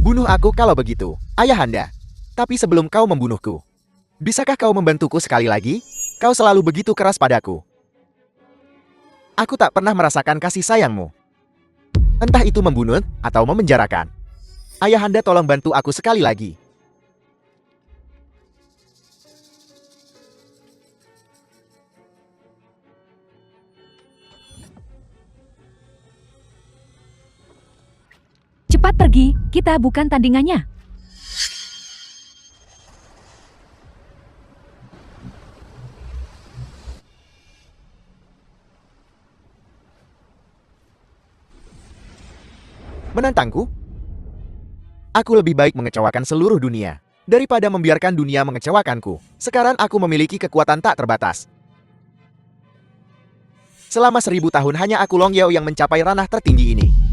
Bunuh aku kalau begitu, Ayahanda. Tapi sebelum kau membunuhku, bisakah kau membantuku sekali lagi? Kau selalu begitu keras padaku. Aku tak pernah merasakan kasih sayangmu. Entah itu membunuh atau memenjarakan. Ayahanda, tolong bantu aku sekali lagi. Cepat pergi, kita bukan tandingannya. Menantangku? Aku lebih baik mengecewakan seluruh dunia daripada membiarkan dunia mengecewakanku. Sekarang aku memiliki kekuatan tak terbatas. Selama 1000 tahun hanya aku Long Yao yang mencapai ranah tertinggi ini.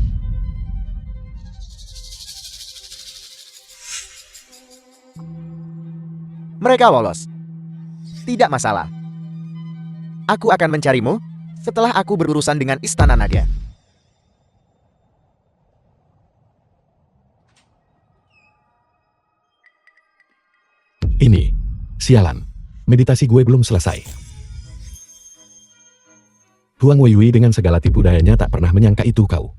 Mereka lolos. Tidak masalah. Aku akan mencarimu setelah aku berurusan dengan Istana Naga. Ini, sialan. Meditasi gue belum selesai. Huang Weiyui dengan segala tipu dayanya tak pernah menyangka itu kau.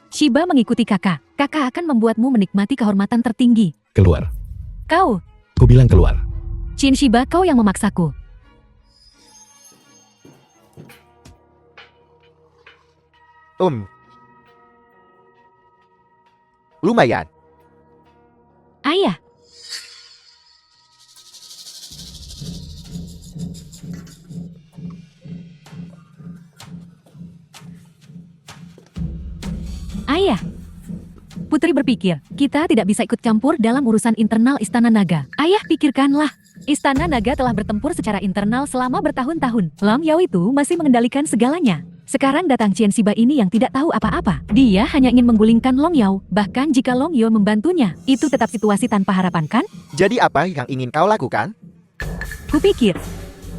Shiba mengikuti kakak. Kakak akan membuatmu menikmati kehormatan tertinggi. Keluar. Kau, Ku bilang keluar. Qin Shiba, kau yang memaksaku. Lumayan. Ayah, Ayah. Putri berpikir, kita tidak bisa ikut campur dalam urusan internal Istana Naga. Ayah, pikirkanlah. Istana Naga telah bertempur secara internal selama bertahun-tahun. Long Yao itu masih mengendalikan segalanya. Sekarang datang Qian Shiba ini yang tidak tahu apa-apa. Dia hanya ingin menggulingkan Long Yao. Bahkan jika Long Yao membantunya, itu tetap situasi tanpa harapan, kan? Jadi apa yang ingin kau lakukan? Kupikir,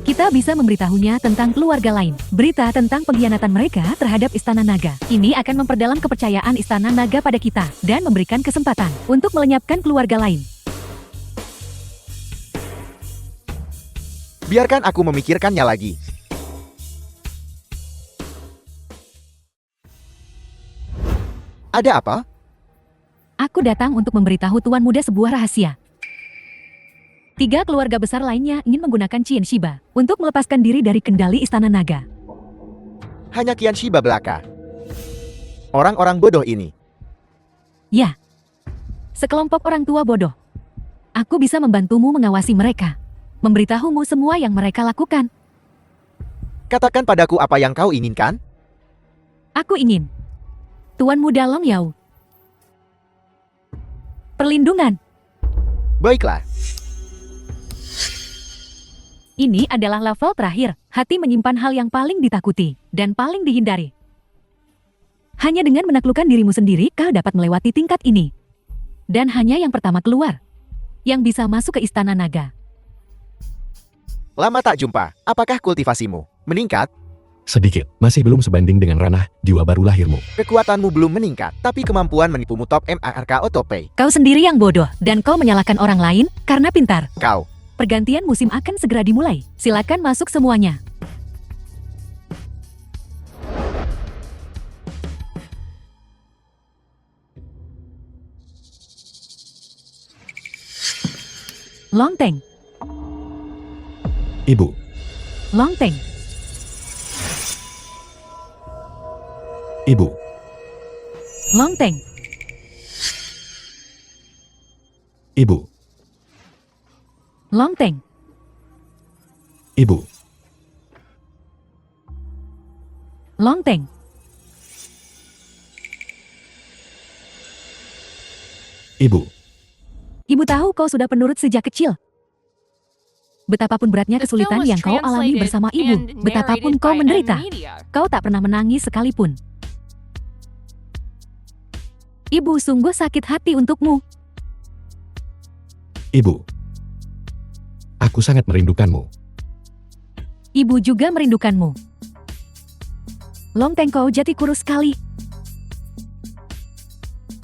kita bisa memberitahunya tentang keluarga lain. Berita tentang pengkhianatan mereka terhadap Istana Naga. Ini akan memperdalam kepercayaan Istana Naga pada kita dan memberikan kesempatan untuk melenyapkan keluarga lain. Biarkan aku memikirkannya lagi. Ada apa? Aku datang untuk memberitahu Tuan Muda sebuah rahasia. 3 keluarga besar lainnya ingin menggunakan Qian Shiba untuk melepaskan diri dari kendali Istana Naga. Hanya Qian Shiba belaka. Orang-orang bodoh ini. Ya, sekelompok orang tua bodoh. Aku bisa membantumu mengawasi mereka. Memberitahumu semua yang mereka lakukan. Katakan padaku apa yang kau inginkan. Aku ingin. Tuan Muda Long Yao. Perlindungan. Baiklah. Ini adalah level terakhir. Hati menyimpan hal yang paling ditakuti dan paling dihindari. Hanya dengan menaklukkan dirimu sendiri, kau dapat melewati tingkat ini. Dan hanya yang pertama keluar, yang bisa masuk ke Istana Naga. Lama tak jumpa. Apakah kultivasimu meningkat? Sedikit, masih belum sebanding dengan ranah jiwa baru lahirmu. Kekuatanmu belum meningkat, tapi kemampuan menipumu top MARK Autopay. Kau sendiri yang bodoh, dan kau menyalahkan orang lain karena pintar. Kau. Pergantian musim akan segera dimulai. Silakan masuk semuanya. Long Teng, Ibu, Long Teng, Ibu, Long Teng, Ibu, Long Teng, Ibu, Long Teng. Ibu. Ibu tahu kau sudah penurut sejak kecil. Betapapun beratnya The film kesulitan was yang kau alami translated bersama and ibu, betapapun narrated kau by menderita, M-Media. kau tak pernah menangis sekalipun. Ibu sungguh sakit hati untukmu. Ibu. Aku sangat merindukanmu. Ibu juga merindukanmu. Long Teng, kau jati kurus sekali.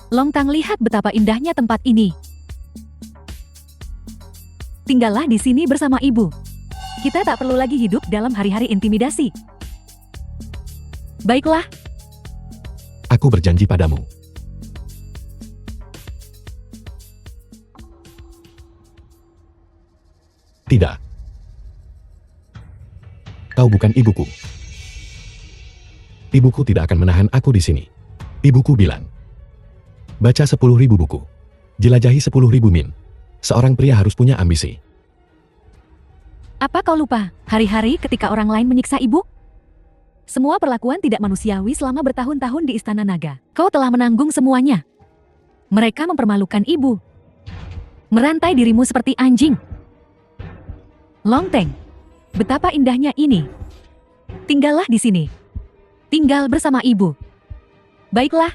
Long Tang, lihat betapa indahnya tempat ini. Tinggallah di sini bersama ibu. Kita tak perlu lagi hidup dalam hari-hari intimidasi. Baiklah, Aku berjanji padamu. Tidak. Kau bukan ibuku. Ibuku tidak akan menahan aku di sini. Ibuku bilang. Baca 10.000 buku. Jelajahi 10.000 min. Seorang pria harus punya ambisi. apa kau lupa hari-hari ketika orang lain menyiksa ibu? Semua perlakuan tidak manusiawi selama bertahun-tahun di Istana Naga. Kau telah menanggung semuanya. Mereka mempermalukan ibu. Merantai dirimu seperti anjing. Long Teng, betapa indahnya ini. Tinggallah di sini. Tinggal bersama ibu. Baiklah.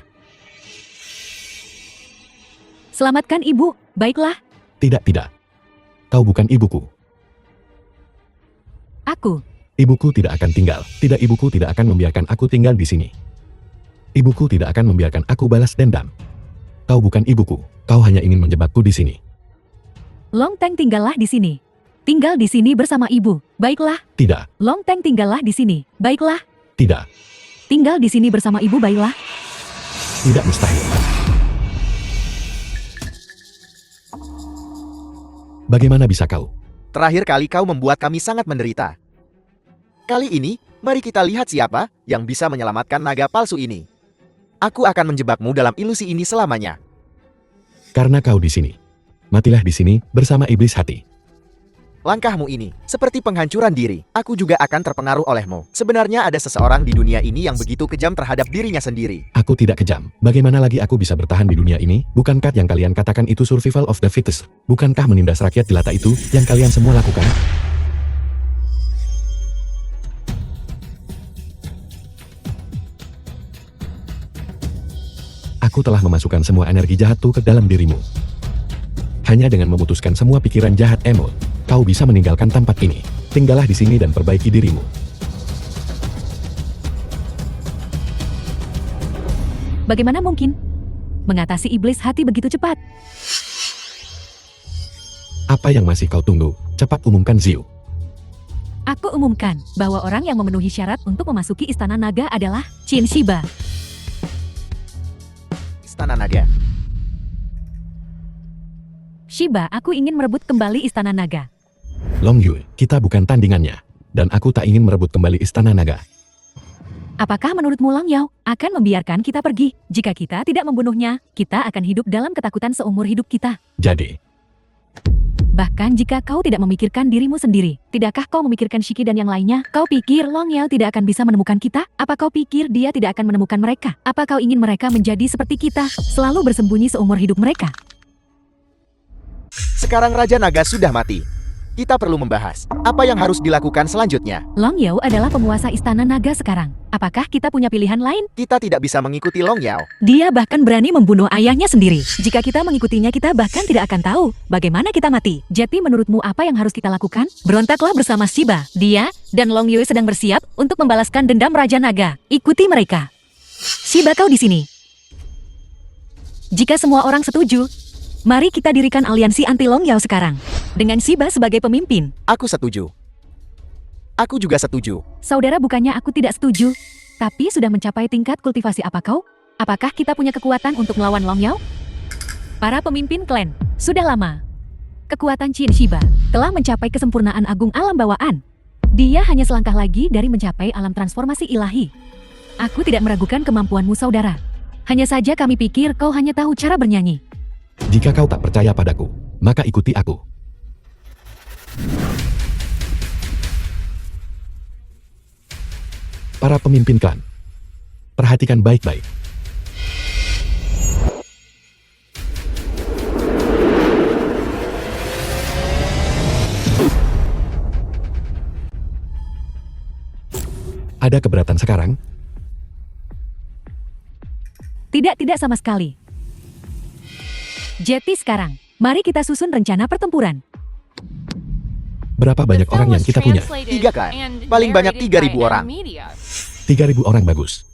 Selamatkan ibu, baiklah. Tidak, tidak. Kau bukan ibuku. Aku. Ibuku tidak akan tinggal. Tidak, ibuku tidak akan membiarkan aku tinggal di sini. Ibuku tidak akan membiarkan aku balas dendam. Kau bukan ibuku. Kau hanya ingin menjebakku di sini. Long Teng, tinggallah di sini. Tinggal di sini bersama ibu. Baiklah. Tidak, Long Teng, tinggallah di sini. Baiklah. tidak, Tinggal di sini bersama ibu, baiklah. tidak mustahil. Bagaimana bisa kau? Terakhir kali kau membuat kami sangat menderita. Kali ini, mari kita lihat siapa yang bisa menyelamatkan naga palsu ini. Aku akan menjebakmu dalam ilusi ini selamanya. Karena kau di sini. Matilah di sini bersama iblis hati. Langkahmu ini seperti penghancuran diri. Aku juga akan terpengaruh olehmu. Sebenarnya ada seseorang di dunia ini yang begitu kejam terhadap dirinya sendiri. Aku tidak kejam. Bagaimana lagi aku bisa bertahan di dunia ini? Bukankah yang kalian katakan itu survival of the fittest? Bukankah menindas rakyat jelata itu yang kalian semua lakukan? Aku telah memasukkan semua energi jahatku ke dalam dirimu. Hanya dengan memutuskan semua pikiran jahat Emil, kau bisa meninggalkan tempat ini. Tinggallah di sini dan perbaiki dirimu. Bagaimana mungkin mengatasi iblis hati begitu cepat? Apa yang masih kau tunggu? Cepat umumkan Ziu. Aku umumkan bahwa orang yang memenuhi syarat untuk memasuki Istana Naga adalah Qin Shiba. Istana Naga. Shiba, aku ingin merebut kembali Istana Naga. Long Yue, kita bukan tandingannya. Dan aku tak ingin merebut kembali Istana Naga. Apakah menurutmu Long Yao akan membiarkan kita pergi? Jika kita tidak membunuhnya, kita akan hidup dalam ketakutan seumur hidup kita. Jadi, Bahkan jika kau tidak memikirkan dirimu sendiri, tidakkah kau memikirkan Shiki dan yang lainnya? Kau pikir Long Yao tidak akan bisa menemukan kita? Apa kau pikir dia tidak akan menemukan mereka? Apa kau ingin mereka menjadi seperti kita, selalu bersembunyi seumur hidup mereka? Sekarang Raja Naga sudah mati. Kita perlu membahas apa yang harus dilakukan selanjutnya. Long Yao adalah penguasa Istana Naga sekarang. Apakah kita punya pilihan lain? Kita tidak bisa mengikuti Long Yao. Dia bahkan berani membunuh ayahnya sendiri. Jika kita mengikutinya, kita bahkan tidak akan tahu bagaimana kita mati. Jadi menurutmu apa yang harus kita lakukan? Berontaklah bersama Shiba. Dia dan Long Yao sedang bersiap untuk membalaskan dendam Raja Naga. Ikuti mereka. Shiba, kau di sini. Jika semua orang setuju, mari kita dirikan aliansi anti Long Yao sekarang. Dengan Shiba sebagai pemimpin. Aku setuju. Aku juga setuju. Saudara, bukannya aku tidak setuju, tapi sudah mencapai tingkat kultivasi apa kau? Apakah kita punya kekuatan untuk melawan Long Yao? Para pemimpin klan, sudah lama. Kekuatan Qin Shiba telah mencapai kesempurnaan agung alam bawaan. Dia hanya selangkah lagi dari mencapai alam transformasi ilahi. Aku tidak meragukan kemampuanmu, saudara. Hanya saja kami pikir kau hanya tahu cara bernyanyi. Jika kau tak percaya padaku, maka ikuti aku. Para pemimpin klan, perhatikan baik-baik. Ada keberatan sekarang? Tidak sama sekali. Jadi sekarang, mari kita susun rencana pertempuran. Berapa banyak The orang film yang was kita punya? translated 3 kan? and Paling banyak narrated 3.000 by orang. M-Media. 3.000 orang bagus.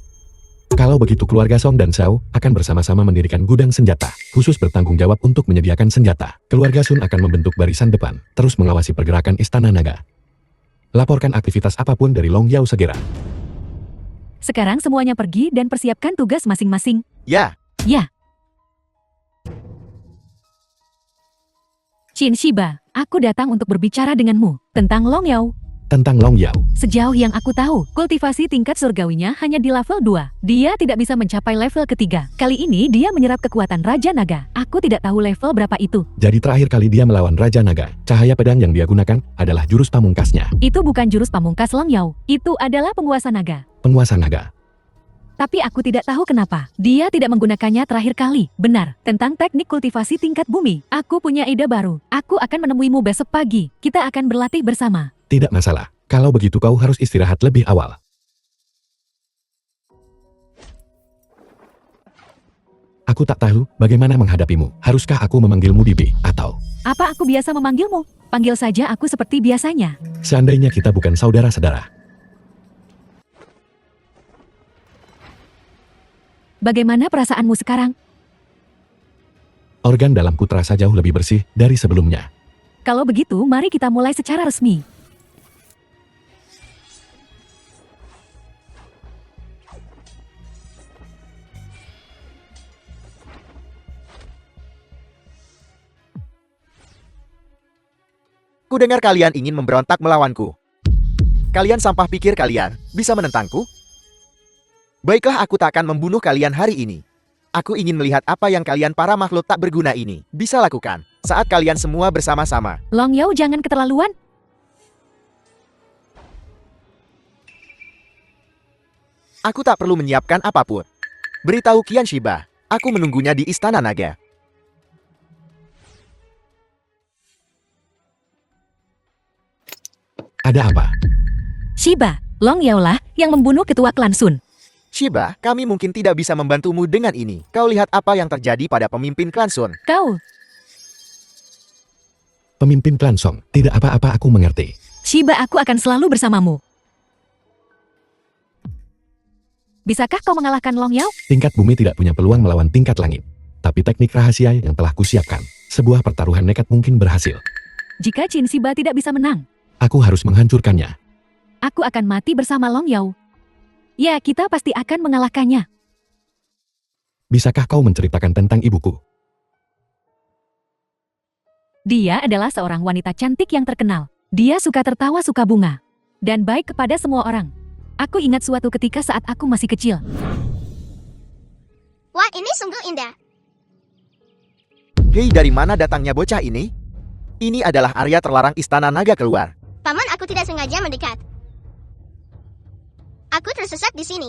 Kalau begitu keluarga Song dan Xiao akan bersama-sama mendirikan gudang senjata, khusus bertanggung jawab untuk menyediakan senjata. Keluarga Sun akan membentuk barisan depan, terus mengawasi pergerakan Istana Naga. Laporkan aktivitas apapun dari Long Yao segera. Sekarang semuanya pergi dan persiapkan tugas masing-masing. Ya, Ya. Qin Shiba, aku datang untuk berbicara denganmu tentang Long Yao. Tentang Long Yao, Sejauh yang aku tahu, kultivasi tingkat surgawinya hanya di level 2. Dia tidak bisa mencapai level ketiga. Kali ini dia menyerap kekuatan Raja Naga. Aku tidak tahu level berapa itu. jadi terakhir kali dia melawan Raja Naga, cahaya pedang yang dia gunakan adalah jurus pamungkasnya. Itu bukan jurus pamungkas Long Yao. Itu adalah penguasa naga. Penguasa naga. Tapi aku tidak tahu kenapa dia tidak menggunakannya terakhir kali. Benar, tentang teknik kultivasi tingkat bumi. Aku punya ide baru. Aku akan menemuimu besok pagi. Kita akan berlatih bersama. Tidak masalah. Kalau begitu kau harus istirahat lebih awal. Aku tak tahu bagaimana menghadapimu. Haruskah aku memanggilmu Bibi atau Apa aku biasa memanggilmu? Panggil saja aku seperti biasanya. seandainya kita bukan saudara-saudara? Bagaimana perasaanmu sekarang? Organ dalamku terasa jauh lebih bersih dari sebelumnya. Kalau begitu, mari kita mulai secara resmi. kudengar kalian ingin memberontak melawanku. Kalian sampah pikir kalian bisa menentangku? Baiklah, aku tak akan membunuh kalian hari ini. Aku ingin melihat apa yang kalian para makhluk tak berguna ini bisa lakukan saat kalian semua bersama-sama. Long Yao, jangan keterlaluan. Aku tak perlu menyiapkan apapun. Beritahu Qin Shiba, aku menunggunya di Istana Naga. Ada apa? Shiba, Long Yao lah yang membunuh ketua klan Sun. Shiba, kami mungkin tidak bisa membantumu dengan ini. Kau lihat apa yang terjadi pada pemimpin klan Sun. Kau, Pemimpin klan Song, tidak apa-apa, aku mengerti. Shiba, aku akan selalu bersamamu. Bisakah kau mengalahkan Long Yao? Tingkat bumi tidak punya peluang melawan tingkat langit. Tapi teknik rahasia yang telah kusiapkan, sebuah pertaruhan nekat mungkin berhasil. Jika Qin Shiba tidak bisa menang, Aku harus menghancurkannya. aku akan mati bersama Long Yao. Ya, kita pasti akan mengalahkannya. Bisakah kau menceritakan tentang ibuku? Dia adalah seorang wanita cantik yang terkenal. Dia suka tertawa, suka bunga, dan baik kepada semua orang. Aku ingat suatu ketika saat aku masih kecil. Wah, ini sungguh indah. Hei, dari mana datangnya bocah ini? Ini adalah area terlarang Istana Naga keluar. Paman, aku tidak sengaja mendekat. Aku tersesat di sini.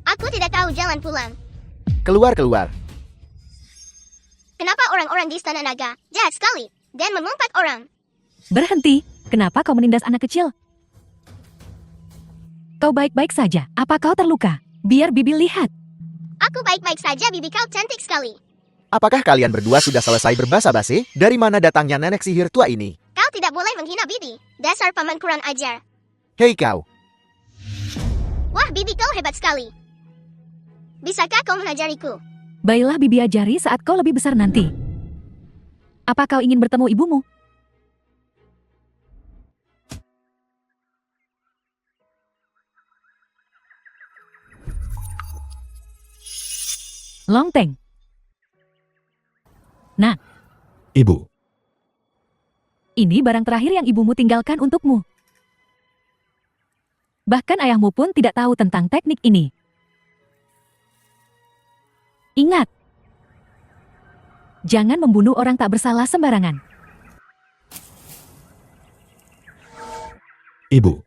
Aku tidak tahu jalan pulang. Keluar. Kenapa orang-orang di Istana Naga jahat sekali dan mengumpat orang? Berhenti, kenapa kau menindas anak kecil? Kau baik-baik saja, apa kau terluka? Biar Bibi lihat. Aku baik-baik saja, bibi kau cantik sekali. Apakah kalian berdua sudah selesai berbasa-basi? Dari mana datangnya nenek sihir tua ini? Kau tidak boleh menghina bibi. Dasar paman kurang ajar. Hei kau, Wah, bibi kau hebat sekali. Bisakah kau mengajariku? Baiklah Bibi ajari saat kau lebih besar nanti. Apa kau ingin bertemu ibumu? Longteng. Nah, Ibu, ini barang terakhir yang ibumu tinggalkan untukmu. Bahkan ayahmu pun tidak tahu tentang teknik ini. Ingat, jangan membunuh orang tak bersalah sembarangan. Ibu,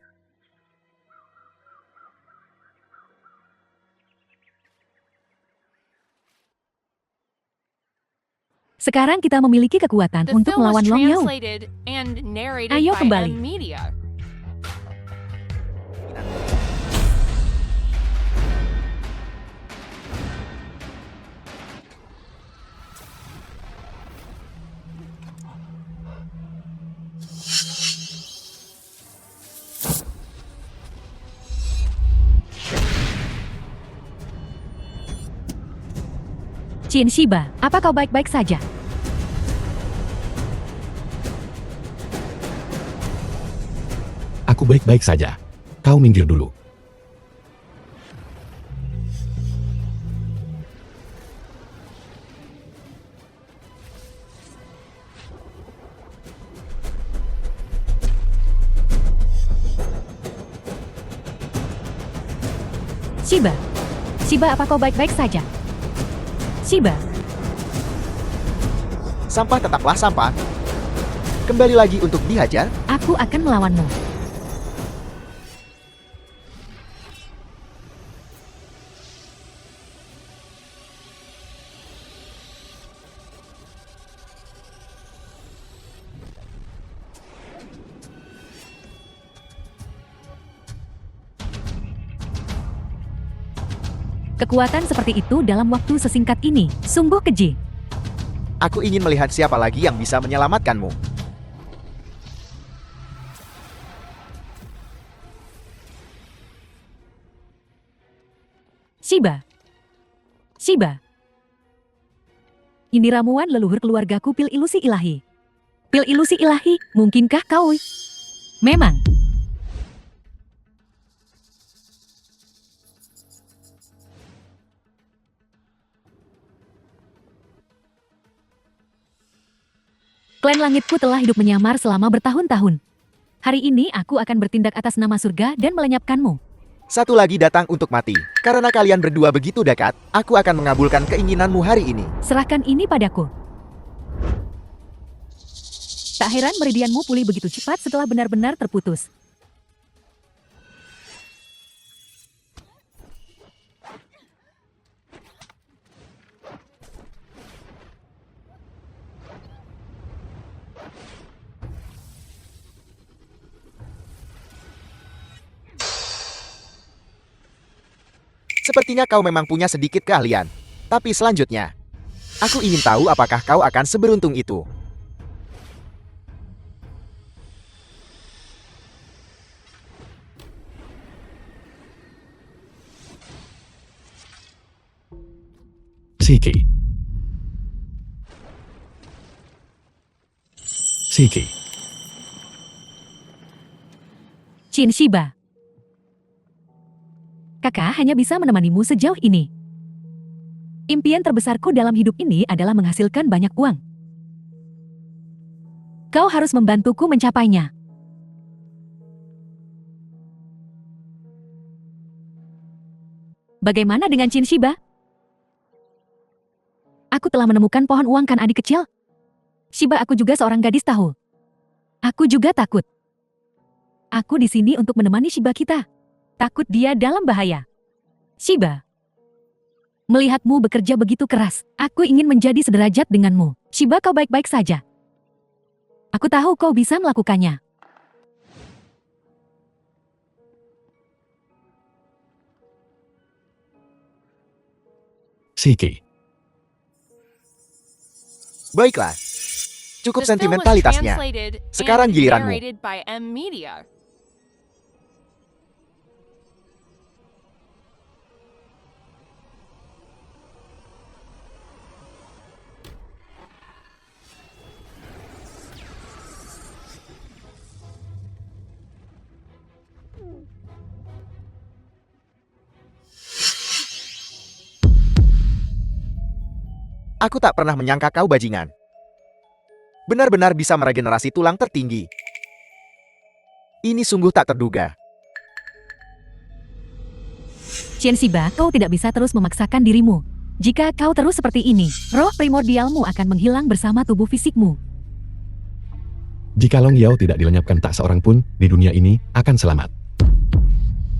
Sekarang kita memiliki kekuatan The untuk film was melawan Long Yao. translated and narrated Ayo by kembali. M Media. Chin Shiba, apa kau baik-baik saja? aku baik-baik saja. Kau minggir dulu. Shiba, Shiba, apa kau baik-baik saja? Shiba, sampah tetaplah sampah. Kembali lagi untuk dihajar. aku akan melawanmu. Kekuatan seperti itu dalam waktu sesingkat ini, sungguh keji. Aku ingin melihat siapa lagi yang bisa menyelamatkanmu. Shiba, Shiba. Ini ramuan leluhur keluargaku pil ilusi ilahi. Pil ilusi ilahi, mungkinkah kau? Memang. Klan langitku telah hidup menyamar selama bertahun-tahun. Hari ini aku akan bertindak atas nama surga dan melenyapkanmu. Satu lagi datang untuk mati. Karena kalian berdua begitu dekat, aku akan mengabulkan keinginanmu hari ini. Serahkan ini padaku. Tak heran meridianmu pulih begitu cepat setelah benar-benar terputus. Sepertinya kau memang punya sedikit keahlian. Tapi selanjutnya, aku ingin tahu apakah kau akan seberuntung itu. Siki. Siki. Chin Shiba. Kakak hanya bisa menemanimu sejauh ini. Impian terbesarku dalam hidup ini adalah menghasilkan banyak uang. Kau harus membantuku mencapainya. Bagaimana dengan Chin Shiba? Aku telah menemukan pohon uang kan adik kecil? Shiba, aku juga seorang gadis tahu. Aku juga takut. Aku di sini untuk menemani Shiba kita. Takut dia dalam bahaya. Shiba, melihatmu bekerja begitu keras, aku ingin menjadi sederajat denganmu. Shiba, kau baik-baik saja. Aku tahu kau bisa melakukannya. Shiki, Baiklah. Cukup This film was sentimentalitasnya. translated Sekarang and giliranmu. narrated by M Media. Aku tak pernah menyangka kau bajingan. Benar-benar bisa meregenerasi tulang tertinggi. Ini sungguh tak terduga. Chen Shiba, kau tidak bisa terus memaksakan dirimu. Jika kau terus seperti ini, roh primordialmu akan menghilang bersama tubuh fisikmu. jika Long Yao tidak dilenyapkan tak seorang pun di dunia ini akan selamat.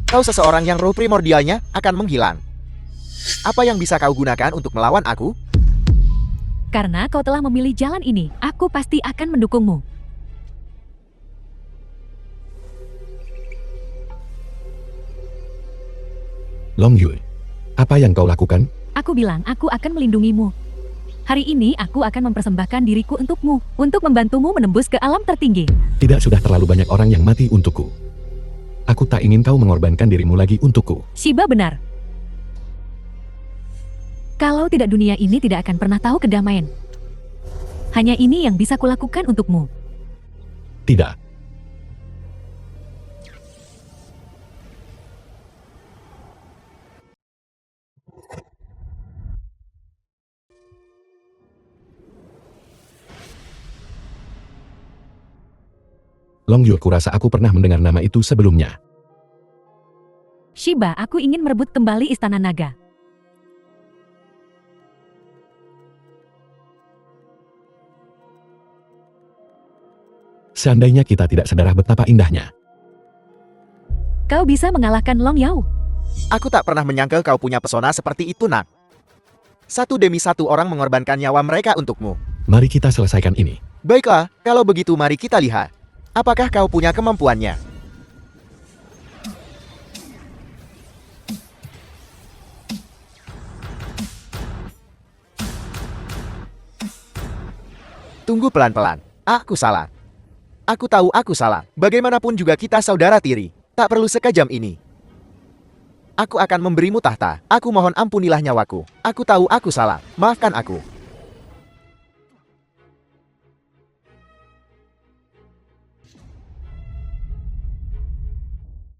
Kau seseorang yang roh primordialnya akan menghilang. Apa yang bisa kau gunakan untuk melawan aku? Karena kau telah memilih jalan ini, aku pasti akan mendukungmu. Long Yue, apa yang kau lakukan? Aku bilang aku akan melindungimu. Hari ini aku akan mempersembahkan diriku untukmu, untuk membantumu menembus ke alam tertinggi. Tidak sudah terlalu banyak orang yang mati untukku. Aku tak ingin kau mengorbankan dirimu lagi untukku. Shiba benar. Kalau tidak, dunia ini tidak akan pernah tahu kedamaian. Hanya ini yang bisa kulakukan untukmu. Tidak. Long Yue, kurasa aku pernah mendengar nama itu sebelumnya. Shiba, aku ingin merebut kembali Istana Naga. Seandainya kita tidak sedarah betapa indahnya. Kau bisa mengalahkan Long Yao. Aku tak pernah menyangka kau punya pesona seperti itu, Nak. Satu demi satu orang mengorbankan nyawa mereka untukmu. Mari kita selesaikan ini. Baiklah, kalau begitu mari kita lihat. Apakah kau punya kemampuannya? Tunggu pelan-pelan. Aku salah. Aku tahu aku salah. Bagaimanapun juga kita saudara tiri. Tak perlu sekejam ini. Aku akan memberimu tahta. Aku mohon ampunilah nyawaku. Aku tahu aku salah. Maafkan aku.